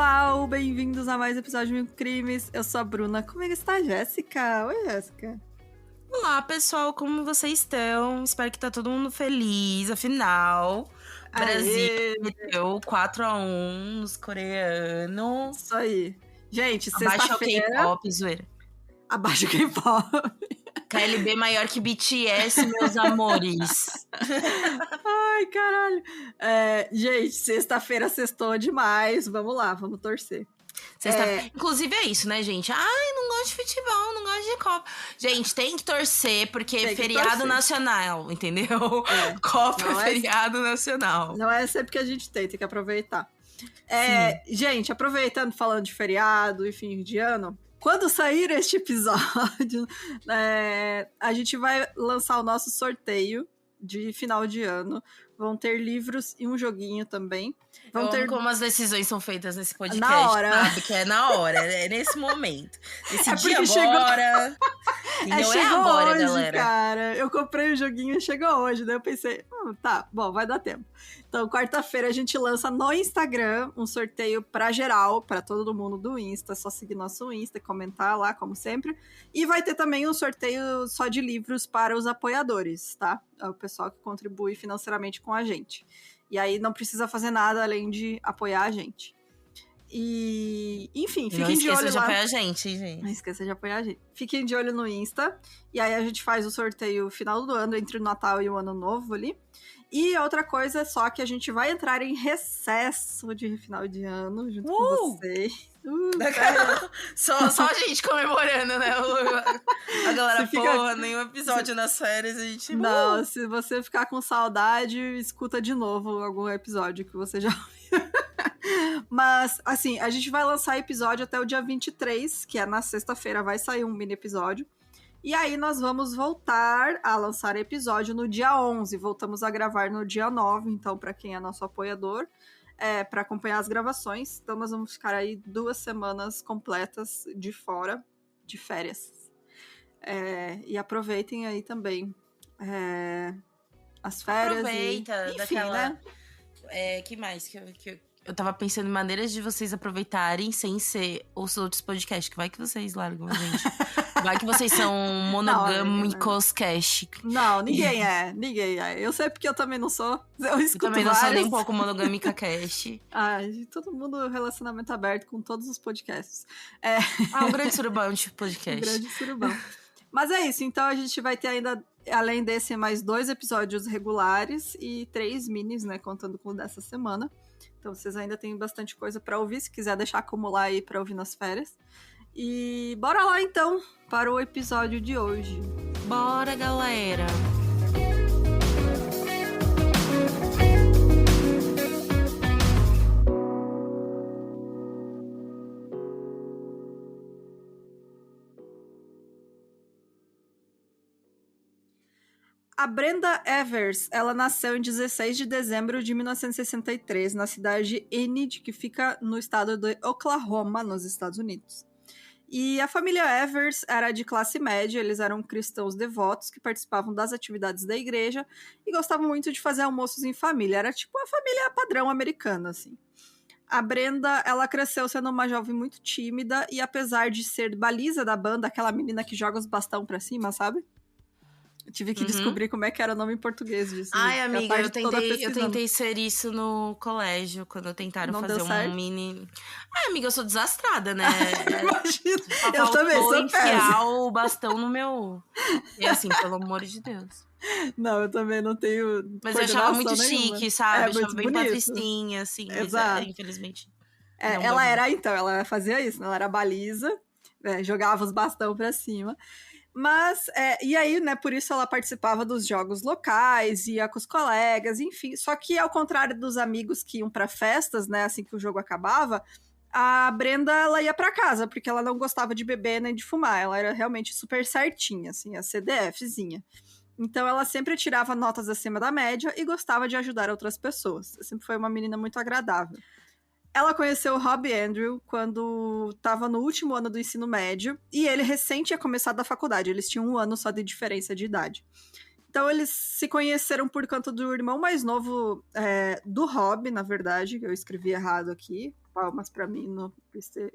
pessoal, bem-vindos a mais um episódio de Mil Crimes. Eu sou a Bruna. Comigo está a Jéssica. Oi, Jéssica. Olá, pessoal, como vocês estão? Espero que tá todo mundo feliz. Afinal, o Brasil meteu 4-1 nos coreanos. Isso aí. Gente, Abaixa o sexta-feira... K-pop, zoeira. Abaixa o K-pop. KLB maior que BTS, meus amores. Ai, caralho. Gente, sexta-feira sextou demais. Vamos lá, vamos torcer. Inclusive é isso, né, gente? Ai, não gosto de futebol, não gosto de Copa. Gente, tem que torcer, porque é feriado nacional, entendeu? Copa é feriado nacional. Não é sempre que a gente tem que aproveitar. Gente, aproveitando, falando de feriado e fim de ano, quando sair este episódio, a gente vai lançar o nosso sorteio de final de ano. Vão ter livros e um joguinho também. Como as decisões são feitas nesse podcast, na hora. Sabe? Que é na hora, é nesse momento. Decidi agora. Chegou agora, hoje, galera. Cara. Eu comprei o joguinho e chegou hoje. Daí eu pensei, tá, bom, vai dar tempo. Então, quarta-feira a gente lança no Instagram um sorteio pra geral, pra todo mundo do Insta. É só seguir nosso Insta e comentar lá, como sempre. E vai ter também um sorteio só de livros para os apoiadores, tá? É o pessoal que contribui financeiramente com a gente. E aí não precisa fazer nada além de apoiar a gente. E, enfim, fiquem de olho lá. Não esqueça de apoiar a gente, gente. Não esqueça de apoiar a gente. Fiquem de olho no Insta. E aí a gente faz o sorteio final do ano, entre o Natal e o Ano Novo ali. E outra coisa é só que a gente vai entrar em recesso de final de ano junto com vocês. Só a gente comemorando, né? A galera, nenhum episódio nas férias, a gente... Não, se você ficar com saudade, escuta de novo algum episódio que você já ouviu. Mas, assim, a gente vai lançar episódio até o dia 23, que é na sexta-feira, vai sair um mini episódio. E aí nós vamos voltar a lançar episódio no dia 11. Voltamos a gravar no dia 9, então, para quem é nosso apoiador, para acompanhar as gravações. Então, nós vamos ficar aí 2 semanas completas de fora, de férias. E aproveitem aí também as férias. Aproveita, enfim, daquela... né? Que mais? Que eu tava pensando em maneiras de vocês aproveitarem sem ser os outros podcasts. Que vai que vocês largam, gente. Vai que vocês são monogâmicos cash. Não, ninguém é. Eu sei porque eu também não sou. Eu escuto também não vários. sou nem um pouco monogâmica cash. Ai, todo mundo relacionamento aberto com todos os podcasts. Um grande surubão de podcast. Um grande surubão. Mas é isso, então a gente vai ter ainda, além desse, mais 2 episódios regulares e 3 minis, né, contando com o dessa semana. Então vocês ainda têm bastante coisa pra ouvir, se quiser deixar acumular aí pra ouvir nas férias. E bora lá então para o episódio de hoje. Bora, galera! A Brenda Evers, ela nasceu em 16 de dezembro de 1963, na cidade de Enid, que fica no estado de Oklahoma, nos Estados Unidos. E a família Evers era de classe média, eles eram cristãos devotos que participavam das atividades da igreja e gostavam muito de fazer almoços em família. Era tipo a família padrão americana, assim. A Brenda, ela cresceu sendo uma jovem muito tímida e apesar de ser baliza da banda, aquela menina que joga os bastão pra cima, sabe? Eu tive que descobrir como é que era o nome em português disso. Ai, amiga, eu tentei ser isso no colégio, quando tentaram fazer um mini... Ai, amiga, eu sou desastrada, né? Imagina, eu também sou enfiar o bastão no meu... E assim, pelo amor de Deus. Não, eu também não tenho. Mas eu achava muito chique, sabe? Eu achava bem bonito. patricinha, assim. Exato. Mas, infelizmente. Ela fazia isso, né? Ela era baliza, jogava os bastão pra cima. Mas, e aí, né, por isso ela participava dos jogos locais, ia com os colegas, enfim. Só que, ao contrário dos amigos que iam pra festas, né, assim que o jogo acabava, a Brenda, ela ia pra casa, porque ela não gostava de beber nem de fumar. Ela era realmente super certinha, assim, a CDFzinha. Então, ela sempre tirava notas acima da média e gostava de ajudar outras pessoas. Sempre foi uma menina muito agradável. Ela conheceu o Rob Andrew quando estava no último ano do ensino médio e ele recente tinha começado a faculdade. Eles tinham 1 ano só de diferença de idade. Então, eles se conheceram por conta do irmão mais novo do Rob, na verdade. Eu escrevi errado aqui. palmas pra mim,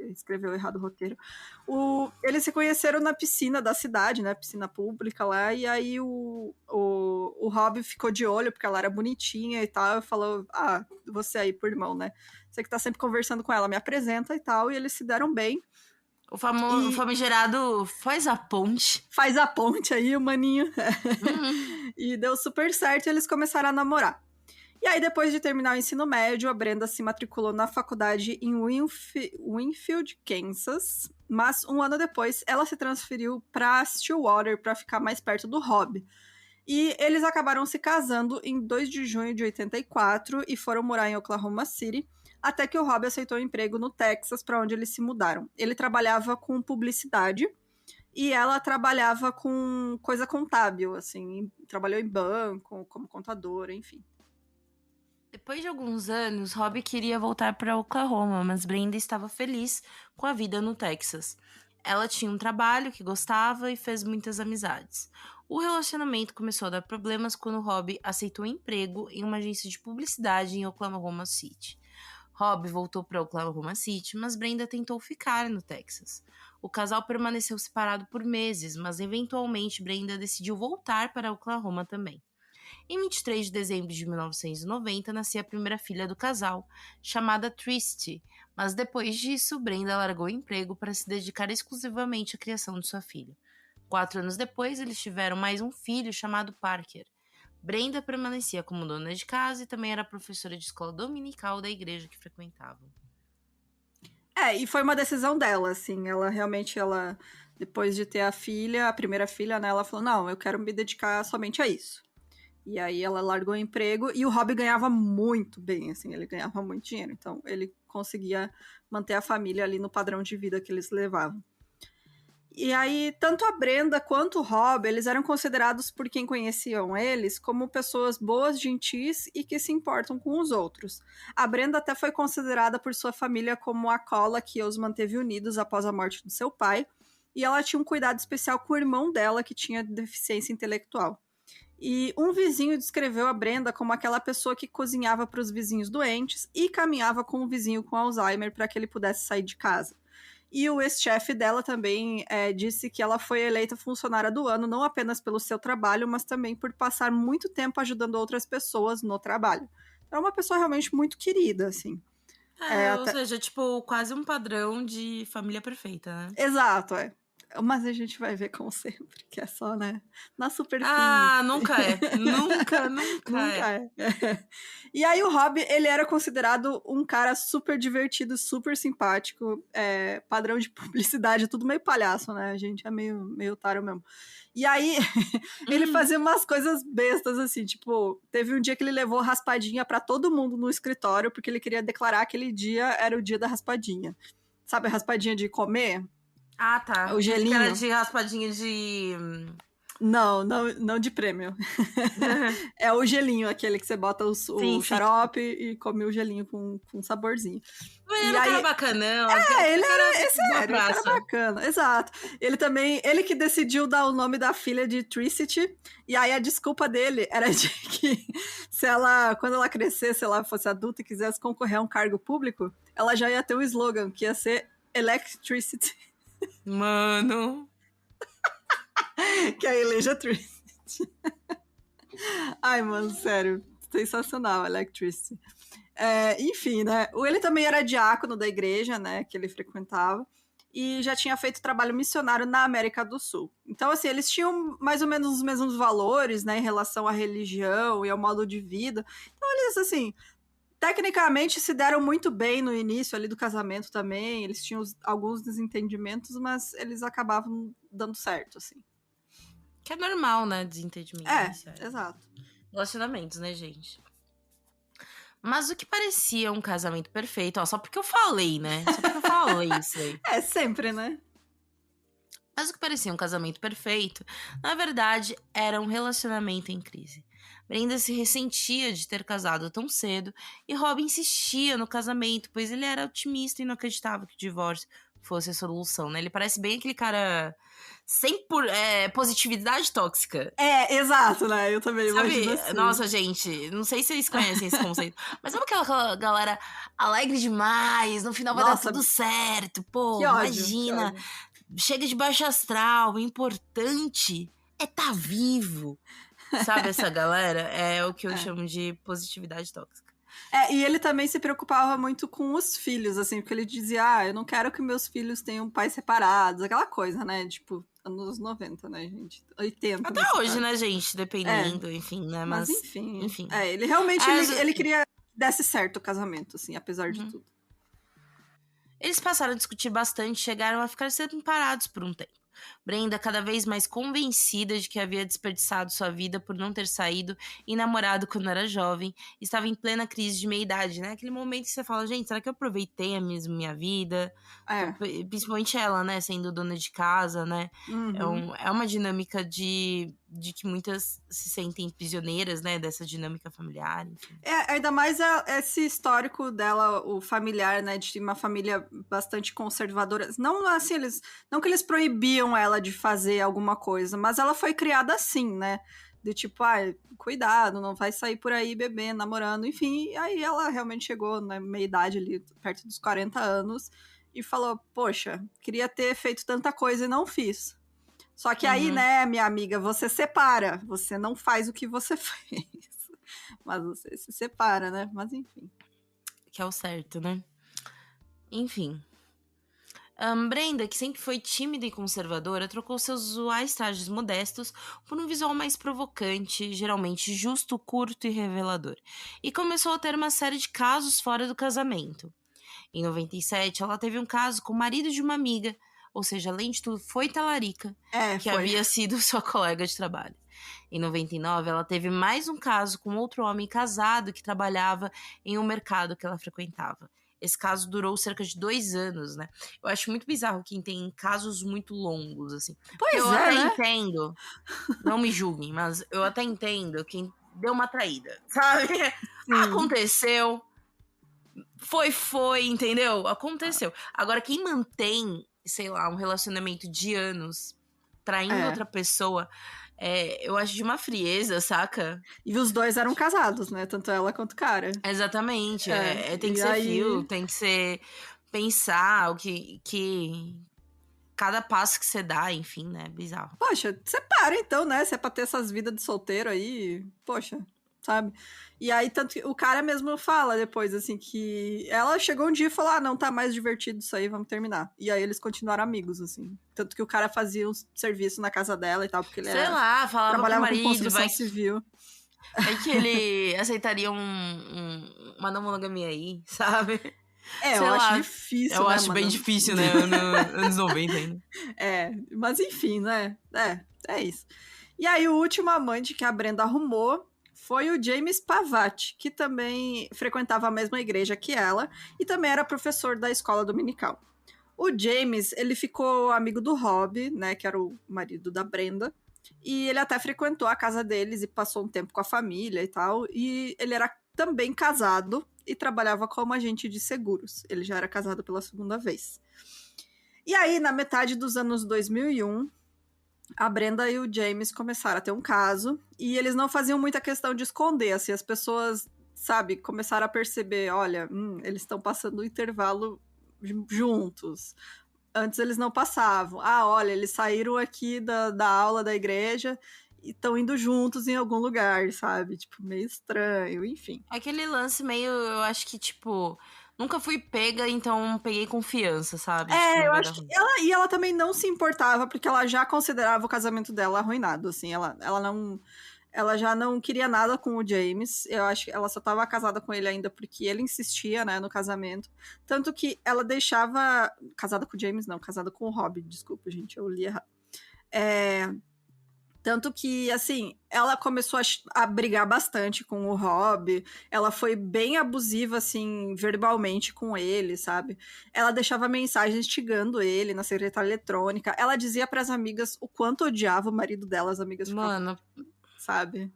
escreveu errado o roteiro. Eles se conheceram na piscina da cidade, né? Piscina pública lá, e aí o Rob ficou de olho, porque ela era bonitinha e tal, e falou, você aí, por irmão, né? Você que tá sempre conversando com ela, me apresenta e tal, e eles se deram bem. O famigerado faz a ponte. Faz a ponte aí, o maninho. E deu super certo e eles começaram a namorar. E aí, depois de terminar o ensino médio, a Brenda se matriculou na faculdade em Winfield, Kansas. Mas um ano depois, ela se transferiu para Stillwater para ficar mais perto do Rob. E eles acabaram se casando em 2 de junho de 84 e foram morar em Oklahoma City, até que o Rob aceitou um emprego no Texas, para onde eles se mudaram. Ele trabalhava com publicidade e ela trabalhava com coisa contábil, assim, trabalhou em banco, como contadora, enfim. Depois de alguns anos, Rob queria voltar para Oklahoma, mas Brenda estava feliz com a vida no Texas. Ela tinha um trabalho que gostava e fez muitas amizades. O relacionamento começou a dar problemas quando Rob aceitou um emprego em uma agência de publicidade em Oklahoma City. Rob voltou para Oklahoma City, mas Brenda tentou ficar no Texas. O casal permaneceu separado por meses, mas eventualmente Brenda decidiu voltar para Oklahoma também. Em 23 de dezembro de 1990, nascia a primeira filha do casal, chamada Tristy, mas depois disso, Brenda largou o emprego para se dedicar exclusivamente à criação de sua filha. 4 anos depois, eles tiveram mais um filho chamado Parker. Brenda permanecia como dona de casa e também era professora de escola dominical da igreja que frequentavam. E foi uma decisão dela, assim, depois de ter a primeira filha, né, ela falou, não, eu quero me dedicar somente a isso. E aí ela largou o emprego e o Rob ganhava muito bem, assim, ele ganhava muito dinheiro. Então ele conseguia manter a família ali no padrão de vida que eles levavam. E aí, tanto a Brenda quanto o Rob, eles eram considerados por quem conheciam eles como pessoas boas, gentis e que se importam com os outros. A Brenda até foi considerada por sua família como a cola que os manteve unidos após a morte do seu pai. E ela tinha um cuidado especial com o irmão dela, que tinha deficiência intelectual. E um vizinho descreveu a Brenda como aquela pessoa que cozinhava para os vizinhos doentes e caminhava com o vizinho com Alzheimer para que ele pudesse sair de casa. E o ex-chefe dela também disse que ela foi eleita funcionária do ano, não apenas pelo seu trabalho, mas também por passar muito tempo ajudando outras pessoas no trabalho. Então, é uma pessoa realmente muito querida, assim. Ou seja, tipo, quase um padrão de família perfeita, né? Exato, Mas a gente vai ver, como sempre, que é só, né? Na superfície. Nunca é. Nunca é. E aí o Rob, ele era considerado um cara super divertido, super simpático, padrão de publicidade, tudo meio palhaço, né? A gente é meio otário mesmo. E aí, ele fazia umas coisas bestas, assim, tipo, teve um dia que ele levou raspadinha pra todo mundo no escritório, porque ele queria declarar que aquele dia era o dia da raspadinha. Sabe a raspadinha de comer? Ah, tá. O gelinho. Era de raspadinha de... Não de prêmio. É o gelinho, aquele que você bota o xarope e come o gelinho com saborzinho. Mas ele era um cara bacanão. Ele era sério, um cara bacana, exato. Ele que decidiu dar o nome da filha de Tricity, e aí a desculpa dele era de que quando ela crescesse, se ela fosse adulta e quisesse concorrer a um cargo público, ela já ia ter um slogan, que ia ser Electricity. Mano... que é a Eleja Tricity. Ai, mano, sério. Sensacional, Electricity. Enfim, né? Ele também era diácono da igreja, né? Que ele frequentava. E já tinha feito trabalho missionário na América do Sul. Então, assim, eles tinham mais ou menos os mesmos valores, né? Em relação à religião e ao modo de vida. Então, eles, assim... Tecnicamente se deram muito bem no início ali do casamento também. Eles tinham alguns desentendimentos, mas eles acabavam dando certo, assim. Que é normal, né? Desentendimento. Exato. Relacionamentos, né, gente? Mas o que parecia um casamento perfeito, só porque eu falei, né? Só porque eu falei isso aí. Sempre, né? Mas o que parecia um casamento perfeito, na verdade, era um relacionamento em crise. Brenda se ressentia de ter casado tão cedo e Rob insistia no casamento, pois ele era otimista e não acreditava que o divórcio fosse a solução, né? Ele parece bem aquele cara sem positividade tóxica. Exato, né? Eu também imagino assim. Nossa, gente, não sei se vocês conhecem esse conceito, mas sabe aquela galera alegre demais, no final vai dar tudo certo, pô, que ódio, imagina, que ódio. Chega de baixo astral, o importante é tá vivo. Sabe essa galera? É o que eu chamo de positividade tóxica. E ele também se preocupava muito com os filhos, assim, porque ele dizia, eu não quero que meus filhos tenham pais separados, aquela coisa, né, tipo, anos 90, né, gente, 80. Até hoje, caso. Né, gente, dependendo, enfim, né, mas enfim. Ele realmente, ele queria que desse certo o casamento, assim, apesar de tudo. Eles passaram a discutir bastante, chegaram a ficar separados por um tempo. Brenda, cada vez mais convencida de que havia desperdiçado sua vida por não ter saído e namorado quando era jovem, estava em plena crise de meia-idade, né? Aquele momento que você fala, gente, será que eu aproveitei mesmo minha vida? Principalmente ela, né? Sendo dona de casa, né? Uhum. É uma dinâmica de que muitas se sentem prisioneiras, né? Dessa dinâmica familiar, enfim. Ainda mais esse histórico dela, o familiar, né? De uma família bastante conservadora. Não assim, não que eles proibiam ela de fazer alguma coisa, mas ela foi criada assim, né? De tipo, cuidado, não vai sair por aí bebendo, namorando, enfim. E aí ela realmente chegou na meia-idade ali, perto dos 40 anos, e falou, poxa, queria ter feito tanta coisa e não fiz. Só que aí, né, minha amiga, você separa, você não faz o que você fez. Mas você se separa, né? Mas enfim. Que é o certo, né? Enfim. Brenda, que sempre foi tímida e conservadora, trocou seus usuais trajes modestos por um visual mais provocante, geralmente justo, curto e revelador. E começou a ter uma série de casos fora do casamento. Em 97, ela teve um caso com o marido de uma amiga, ou seja, além de tudo, foi talarica, que havia sido sua colega de trabalho. Em 99, ela teve mais um caso com outro homem casado que trabalhava em um mercado que ela frequentava. Esse caso durou cerca de 2 anos, né? Eu acho muito bizarro quem tem casos muito longos, assim. Eu até entendo, não me julguem, mas eu até entendo quem deu uma traída, sabe? Sim. Aconteceu, foi, entendeu? Aconteceu. Agora, quem mantém, sei lá, um relacionamento de anos, traindo outra pessoa... eu acho de uma frieza, saca? E os dois eram casados, né? Tanto ela quanto o cara. Exatamente. Tem que ser fio, tem que ser pensar o que cada passo que você dá, enfim, né? Bizarro. Poxa, separa então, né? Se é pra ter essas vidas de solteiro aí, poxa, sabe? E aí, tanto que o cara mesmo fala depois, assim, que ela chegou um dia e falou, não tá mais divertido isso aí, vamos terminar. E aí eles continuaram amigos, assim. Tanto que o cara fazia um serviço na casa dela e tal, porque ele falava trabalhava com o marido, com construção civil. Aí que ele aceitaria uma não monogamia aí, sabe? Eu acho difícil, eu né, acho bem difícil, né? Anos 90 ainda. Mas enfim, né? É isso. E aí, o último amante que a Brenda arrumou foi o James Pavati, que também frequentava a mesma igreja que ela e também era professor da escola dominical. O James, ele ficou amigo do Rob, né, que era o marido da Brenda, e ele até frequentou a casa deles e passou um tempo com a família e tal, e ele era também casado e trabalhava como agente de seguros. Ele já era casado pela segunda vez. E aí, na metade dos anos 2001, a Brenda e o James começaram a ter um caso, e eles não faziam muita questão de esconder, assim, as pessoas, sabe, começaram a perceber, olha, eles estão passando o intervalo juntos. Antes eles não passavam. Olha, eles saíram aqui da aula da igreja e estão indo juntos em algum lugar, sabe? Tipo, meio estranho, enfim. Aquele lance meio, eu acho que, tipo... Nunca fui pega, então peguei confiança, sabe? Eu acho que ela também não se importava, porque ela já considerava o casamento dela arruinado, assim. Ela já não queria nada com o James. Eu acho que ela só estava casada com ele ainda porque ele insistia, né, no casamento. Tanto que ela deixava... Casada com o James, não. Casada com o Rob. Desculpa, gente. Eu li errado. Tanto que, assim, ela começou a brigar bastante com o Rob. Ela foi bem abusiva, assim, verbalmente com ele, sabe? Ela deixava mensagens instigando ele na secretária eletrônica. Ela dizia para as amigas o quanto odiava o marido dela. As amigas ficavam, sabe?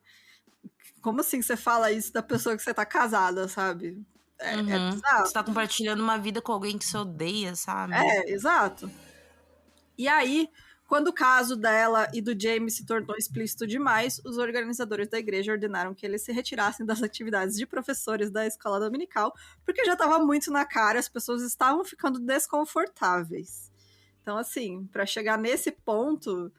Como assim você fala isso da pessoa que você tá casada, sabe? É Uhum. bizarro. Você tá compartilhando uma vida com alguém que você odeia, sabe? Exato. E aí, quando o caso dela e do James se tornou explícito demais, os organizadores da igreja ordenaram que eles se retirassem das atividades de professores da escola dominical, porque já estava muito na cara, as pessoas estavam ficando desconfortáveis. Então, assim, para chegar nesse ponto,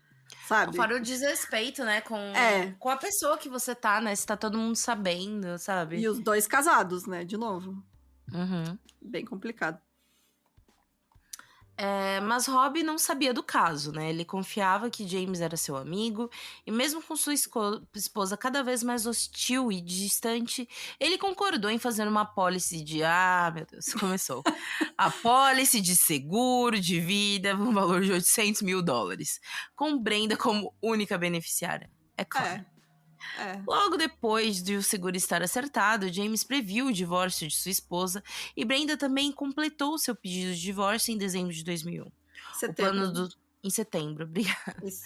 sabe? Fora o desrespeito, né, com a pessoa que você tá, né? Se tá todo mundo sabendo, sabe? E os dois casados, né? De novo. Uhum. Bem complicado. Mas Rob não sabia do caso, né? Ele confiava que James era seu amigo, e mesmo com sua esposa cada vez mais hostil e distante, ele concordou em fazer uma apólice de... Ah, meu Deus, começou. Apólice de seguro de vida, um valor de $800 mil, com Brenda como única beneficiária. É claro. Logo depois de o seguro estar acertado, James previu o divórcio de sua esposa e Brenda também completou seu pedido de divórcio em dezembro de 2001. Em setembro, obrigada. Isso.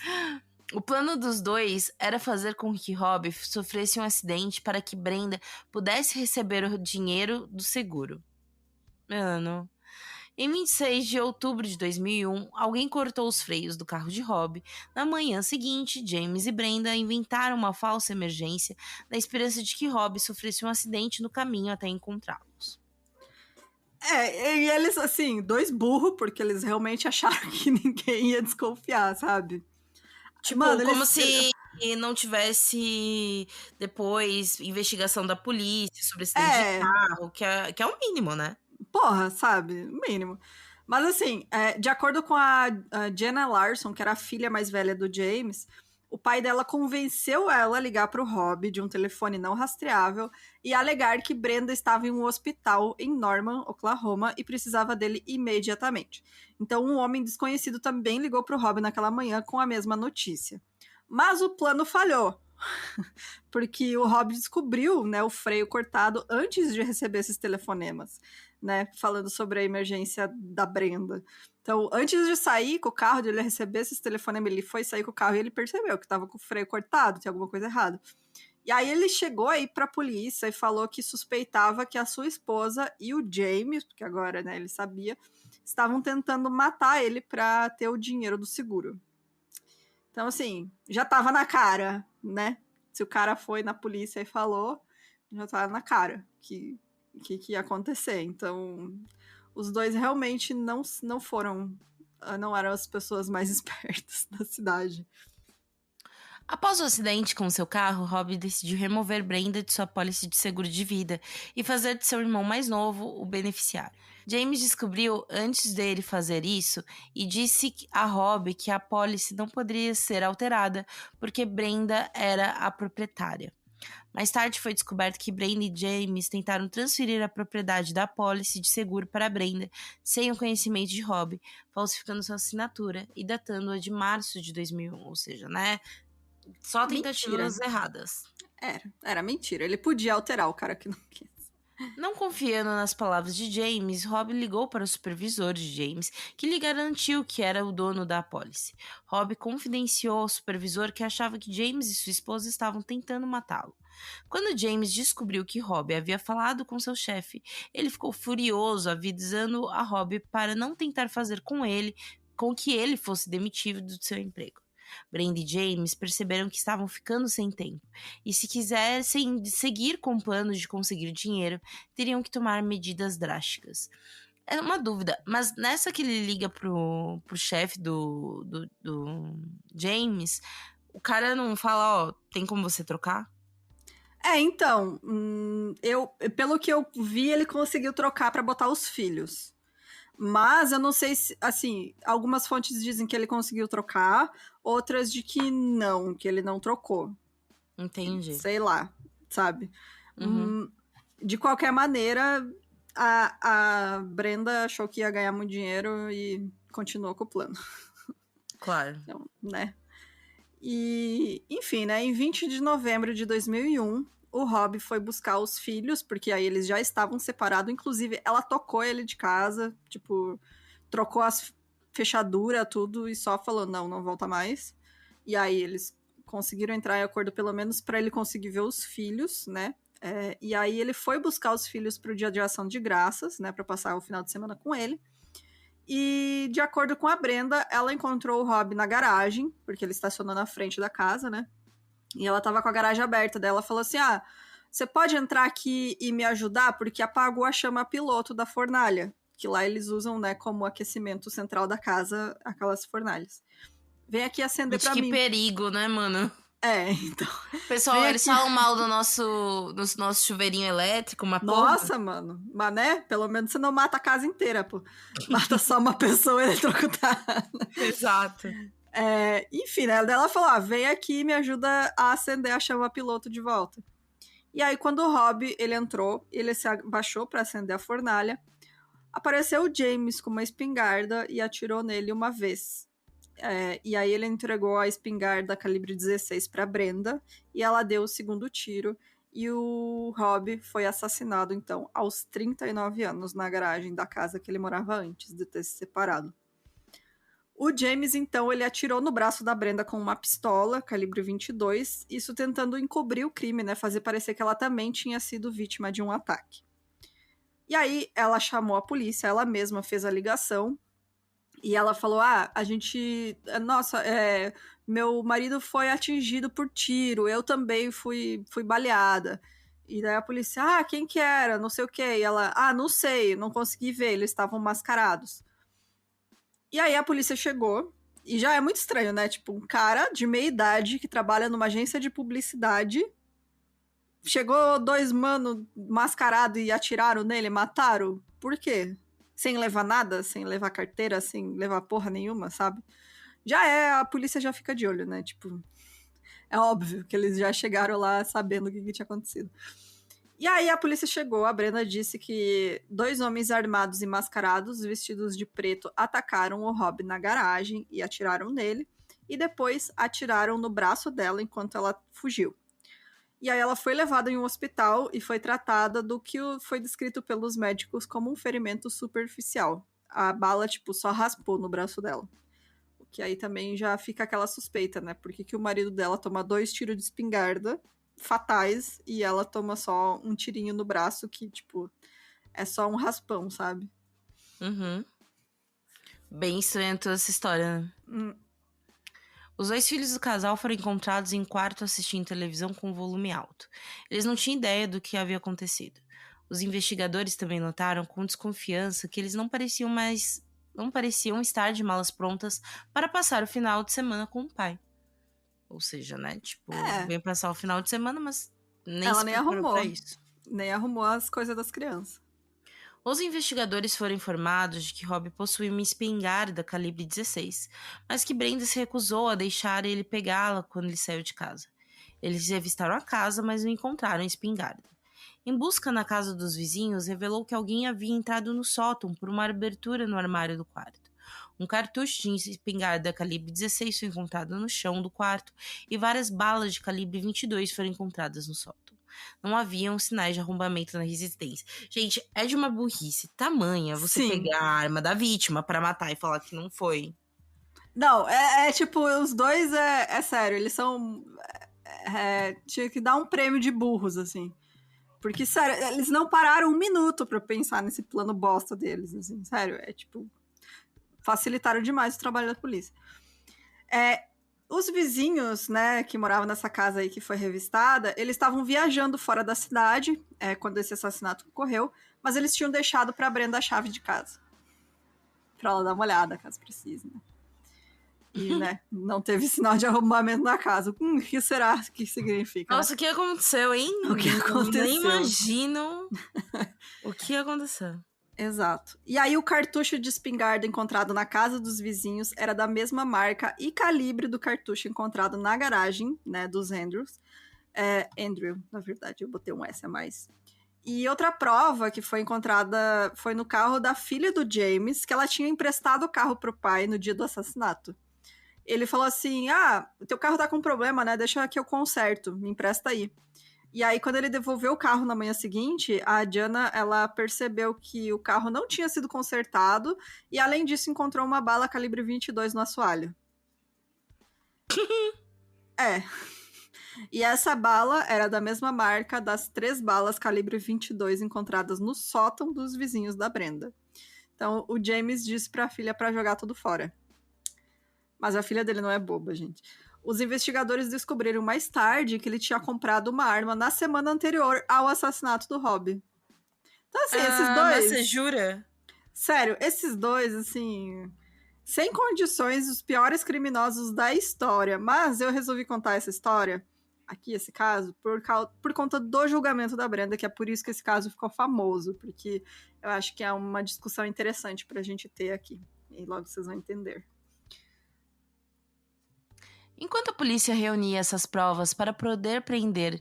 O plano dos dois era fazer com que Rob sofresse um acidente para que Brenda pudesse receber o dinheiro do seguro. Mano... Em 26 de outubro de 2001, alguém cortou os freios do carro de Rob. Na manhã seguinte, James e Brenda inventaram uma falsa emergência na esperança de que Rob sofresse um acidente no caminho até encontrá-los. E eles, assim, dois burros, porque eles realmente acharam que ninguém ia desconfiar, sabe? Tipo, mano, como se não tivesse depois investigação da polícia sobre acidente de carro, que é o mínimo, né? Porra, sabe? O mínimo. Mas assim, de acordo com a Jenna Larson, que era a filha mais velha do James, o pai dela convenceu ela a ligar para o Rob de um telefone não rastreável e alegar que Brenda estava em um hospital em Norman, Oklahoma, e precisava dele imediatamente. Então, um homem desconhecido também ligou para o Rob naquela manhã com a mesma notícia. Mas o plano falhou. Porque o Rob descobriu, né, o freio cortado antes de receber esses telefonemas, né, falando sobre a emergência da Brenda. Então, antes de sair com o carro, de ele receber esses telefonemas, ele foi sair com o carro e ele percebeu que estava com o freio cortado, tinha alguma coisa errada. E aí ele chegou aí para a polícia e falou que suspeitava que a sua esposa e o James, porque agora, né, ele sabia, estavam tentando matar ele para ter o dinheiro do seguro. Então, assim, já tava na cara, né? Se o cara foi na polícia e falou, já tava na cara que ia acontecer. Então, os dois realmente não eram as pessoas mais espertas da cidade. Após o acidente com seu carro, Rob decidiu remover Brenda de sua apólice de seguro de vida e fazer de seu irmão mais novo o beneficiário. James descobriu antes dele fazer isso e disse a Rob que a apólice não poderia ser alterada porque Brenda era a proprietária. Mais tarde foi descoberto que Brenda e James tentaram transferir a propriedade da apólice de seguro para Brenda sem o conhecimento de Rob, falsificando sua assinatura e datando-a de março de 2001, ou seja, né? Só tentativas erradas. Era mentira. Ele podia alterar, o cara que não quis. Não confiando nas palavras de James, Rob ligou para o supervisor de James, que lhe garantiu que era o dono da apólice. Rob confidenciou ao supervisor que achava que James e sua esposa estavam tentando matá-lo. Quando James descobriu que Rob havia falado com seu chefe, ele ficou furioso, avisando a Rob para não tentar fazer com que ele fosse demitido do seu emprego. Brenda e James perceberam que estavam ficando sem tempo, e se quisessem seguir com planos de conseguir dinheiro, teriam que tomar medidas drásticas. É uma dúvida, mas nessa que ele liga pro chefe do James, o cara não fala, ó, tem como você trocar? Então, pelo que eu vi, ele conseguiu trocar para botar os filhos. Mas eu não sei se, assim, algumas fontes dizem que ele conseguiu trocar, outras de que não, que ele não trocou. Entendi. Sei lá, sabe? De qualquer maneira, a Brenda achou que ia ganhar muito dinheiro e continuou com o plano. Claro. Então, né? E, enfim, né? Em 20 de novembro de 2001, o Rob foi buscar os filhos, porque aí eles já estavam separados. Inclusive, ela tocou ele de casa, tipo, trocou as fechaduras, tudo, e só falou, não volta mais. E aí eles conseguiram entrar em acordo, pelo menos, para ele conseguir ver os filhos, né? E aí ele foi buscar os filhos pro dia de ação de graças, né, para passar o final de semana com ele. E, de acordo com a Brenda, ela encontrou o Rob na garagem, porque ele estacionou na frente da casa, né? E ela tava com a garagem aberta. Daí ela falou assim: você pode entrar aqui e me ajudar? Porque apagou a chama piloto da fornalha. Que lá eles usam, né, como aquecimento central da casa, aquelas fornalhas. Vem aqui acender pra mim. Que perigo, né, mano? Então. Pessoal, eles falam mal do nosso chuveirinho elétrico, uma porra. Nossa, mano. Mas, né? Pelo menos você não mata a casa inteira, pô. Mata só uma pessoa eletrocutada. Exato. Enfim, né? Ela falou: vem aqui e me ajuda a acender a chama piloto de volta. E aí, quando o Rob, ele entrou, ele se abaixou para acender a fornalha, apareceu o James com uma espingarda e atirou nele uma vez. E aí ele entregou a espingarda calibre 16 para Brenda e ela deu o segundo tiro e o Rob foi assassinado, então, aos 39 anos na garagem da casa que ele morava antes de ter se separado. O James, então, ele atirou no braço da Brenda com uma pistola, calibre 22, isso tentando encobrir o crime, né? Fazer parecer que ela também tinha sido vítima de um ataque. E aí, ela chamou a polícia, ela mesma fez a ligação, e ela falou: a gente... Nossa, meu marido foi atingido por tiro, eu também fui baleada. E daí a polícia: quem que era? Não sei o quê. E ela: não sei, não consegui ver, eles estavam mascarados. E aí a polícia chegou, e já é muito estranho, né? Tipo, um cara de meia idade que trabalha numa agência de publicidade, chegou 2 manos mascarados e atiraram nele, mataram. Por quê? Sem levar nada, sem levar carteira, sem levar porra nenhuma, sabe? A polícia já fica de olho, né? Tipo, é óbvio que eles já chegaram lá sabendo o que tinha acontecido. E aí a polícia chegou, a Brenda disse que 2 homens armados e mascarados, vestidos de preto, atacaram o Rob na garagem e atiraram nele, e depois atiraram no braço dela enquanto ela fugiu. E aí ela foi levada em um hospital e foi tratada do que foi descrito pelos médicos como um ferimento superficial. A bala, tipo, só raspou no braço dela. O que aí também já fica aquela suspeita, né? Por que o marido dela toma 2 tiros de espingarda fatais e ela toma só um tirinho no braço que, tipo, é só um raspão, sabe? Uhum. Bem estranha toda essa história, né? Os 2 filhos do casal foram encontrados em quarto assistindo televisão com volume alto. Eles não tinham ideia do que havia acontecido. Os investigadores também notaram com desconfiança que eles não pareciam estar de malas prontas para passar o final de semana com o pai. Ou seja, né? Tipo, vem passar o final de semana, mas ela nem arrumou pra isso. Nem arrumou as coisas das crianças. Os investigadores foram informados de que Rob possuía uma espingarda calibre 16, mas que Brenda se recusou a deixar ele pegá-la quando ele saiu de casa. Eles revistaram a casa, mas não encontraram a espingarda. Em busca na casa dos vizinhos, revelou que alguém havia entrado no sótão por uma abertura no armário do quarto. Um cartucho de espingarda calibre 16 foi encontrado no chão do quarto e várias balas de calibre 22 foram encontradas no sótão. Não haviam sinais de arrombamento na residência. Gente, é de uma burrice tamanha você pegar a arma da vítima pra matar e falar que não foi. Não, tipo, os dois é sério, eles são... tinha que dar um prêmio de burros, assim. Porque, sério, eles não pararam 1 minuto pra pensar nesse plano bosta deles, assim. Sério, tipo... Facilitaram demais o trabalho da polícia. Os vizinhos, né, que moravam nessa casa aí que foi revistada, eles estavam viajando fora da cidade quando esse assassinato ocorreu, mas eles tinham deixado pra Brenda a chave de casa. Pra ela dar uma olhada, caso precise, né? E, né, não teve sinal de arrombamento na casa. O que será que significa? Nossa, né? O que aconteceu, hein? O que aconteceu? Nem imagino o que aconteceu. Exato. E aí o cartucho de espingarda encontrado na casa dos vizinhos era da mesma marca e calibre do cartucho encontrado na garagem, né, dos Andrews. Andrew, na verdade, eu botei um S a mais. E outra prova que foi encontrada foi no carro da filha do James, que ela tinha emprestado o carro pro pai no dia do assassinato. Ele falou assim: o teu carro tá com problema, né? Deixa que eu conserto, me empresta aí. E aí, quando ele devolveu o carro na manhã seguinte, a Diana, ela percebeu que o carro não tinha sido consertado e, além disso, encontrou uma bala calibre 22 no assoalho. E essa bala era da mesma marca das 3 balas calibre 22 encontradas no sótão dos vizinhos da Brenda. Então, o James disse pra filha pra jogar tudo fora. Mas a filha dele não é boba, gente. Os investigadores descobriram mais tarde que ele tinha comprado uma arma na semana anterior ao assassinato do Rob. Então, assim, esses dois... Mas você jura? Sério, esses dois, assim... Sem condições, os piores criminosos da história. Mas eu resolvi contar essa história, aqui, esse caso, por conta do julgamento da Brenda, que é por isso que esse caso ficou famoso. Porque eu acho que é uma discussão interessante pra gente ter aqui. E logo vocês vão entender. Enquanto a polícia reunia essas provas para poder prender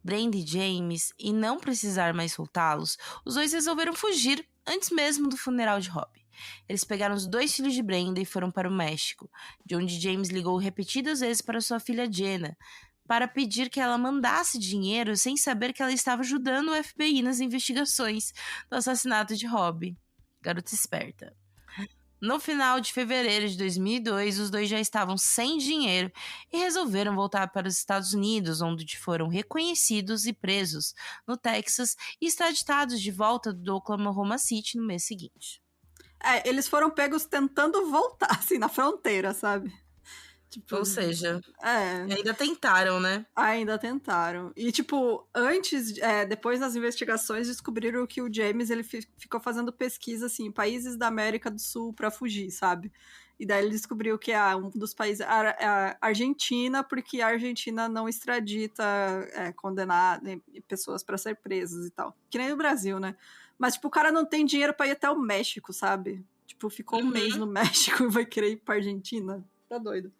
Brenda e James e não precisar mais soltá-los, os dois resolveram fugir antes mesmo do funeral de Rob. Eles pegaram os 2 filhos de Brenda e foram para o México, de onde James ligou repetidas vezes para sua filha Jenna, para pedir que ela mandasse dinheiro sem saber que ela estava ajudando o FBI nas investigações do assassinato de Rob. Garota esperta. No final de fevereiro de 2002, os dois já estavam sem dinheiro e resolveram voltar para os Estados Unidos, onde foram reconhecidos e presos no Texas e extraditados de volta do Oklahoma City no mês seguinte. Eles foram pegos tentando voltar, assim, na fronteira, sabe? Tipo, Ou seja, ainda tentaram, né? Ainda tentaram. E, tipo, depois das investigações, descobriram que o James, ele ficou fazendo pesquisa, assim, em países da América do Sul pra fugir, sabe? E daí ele descobriu que um dos países a Argentina, porque a Argentina não extradita pessoas pra ser presas e tal. Que nem o Brasil, né? Mas, tipo, o cara não tem dinheiro pra ir até o México, sabe? Tipo, ficou um mês no México e vai querer ir pra Argentina. Tá doido.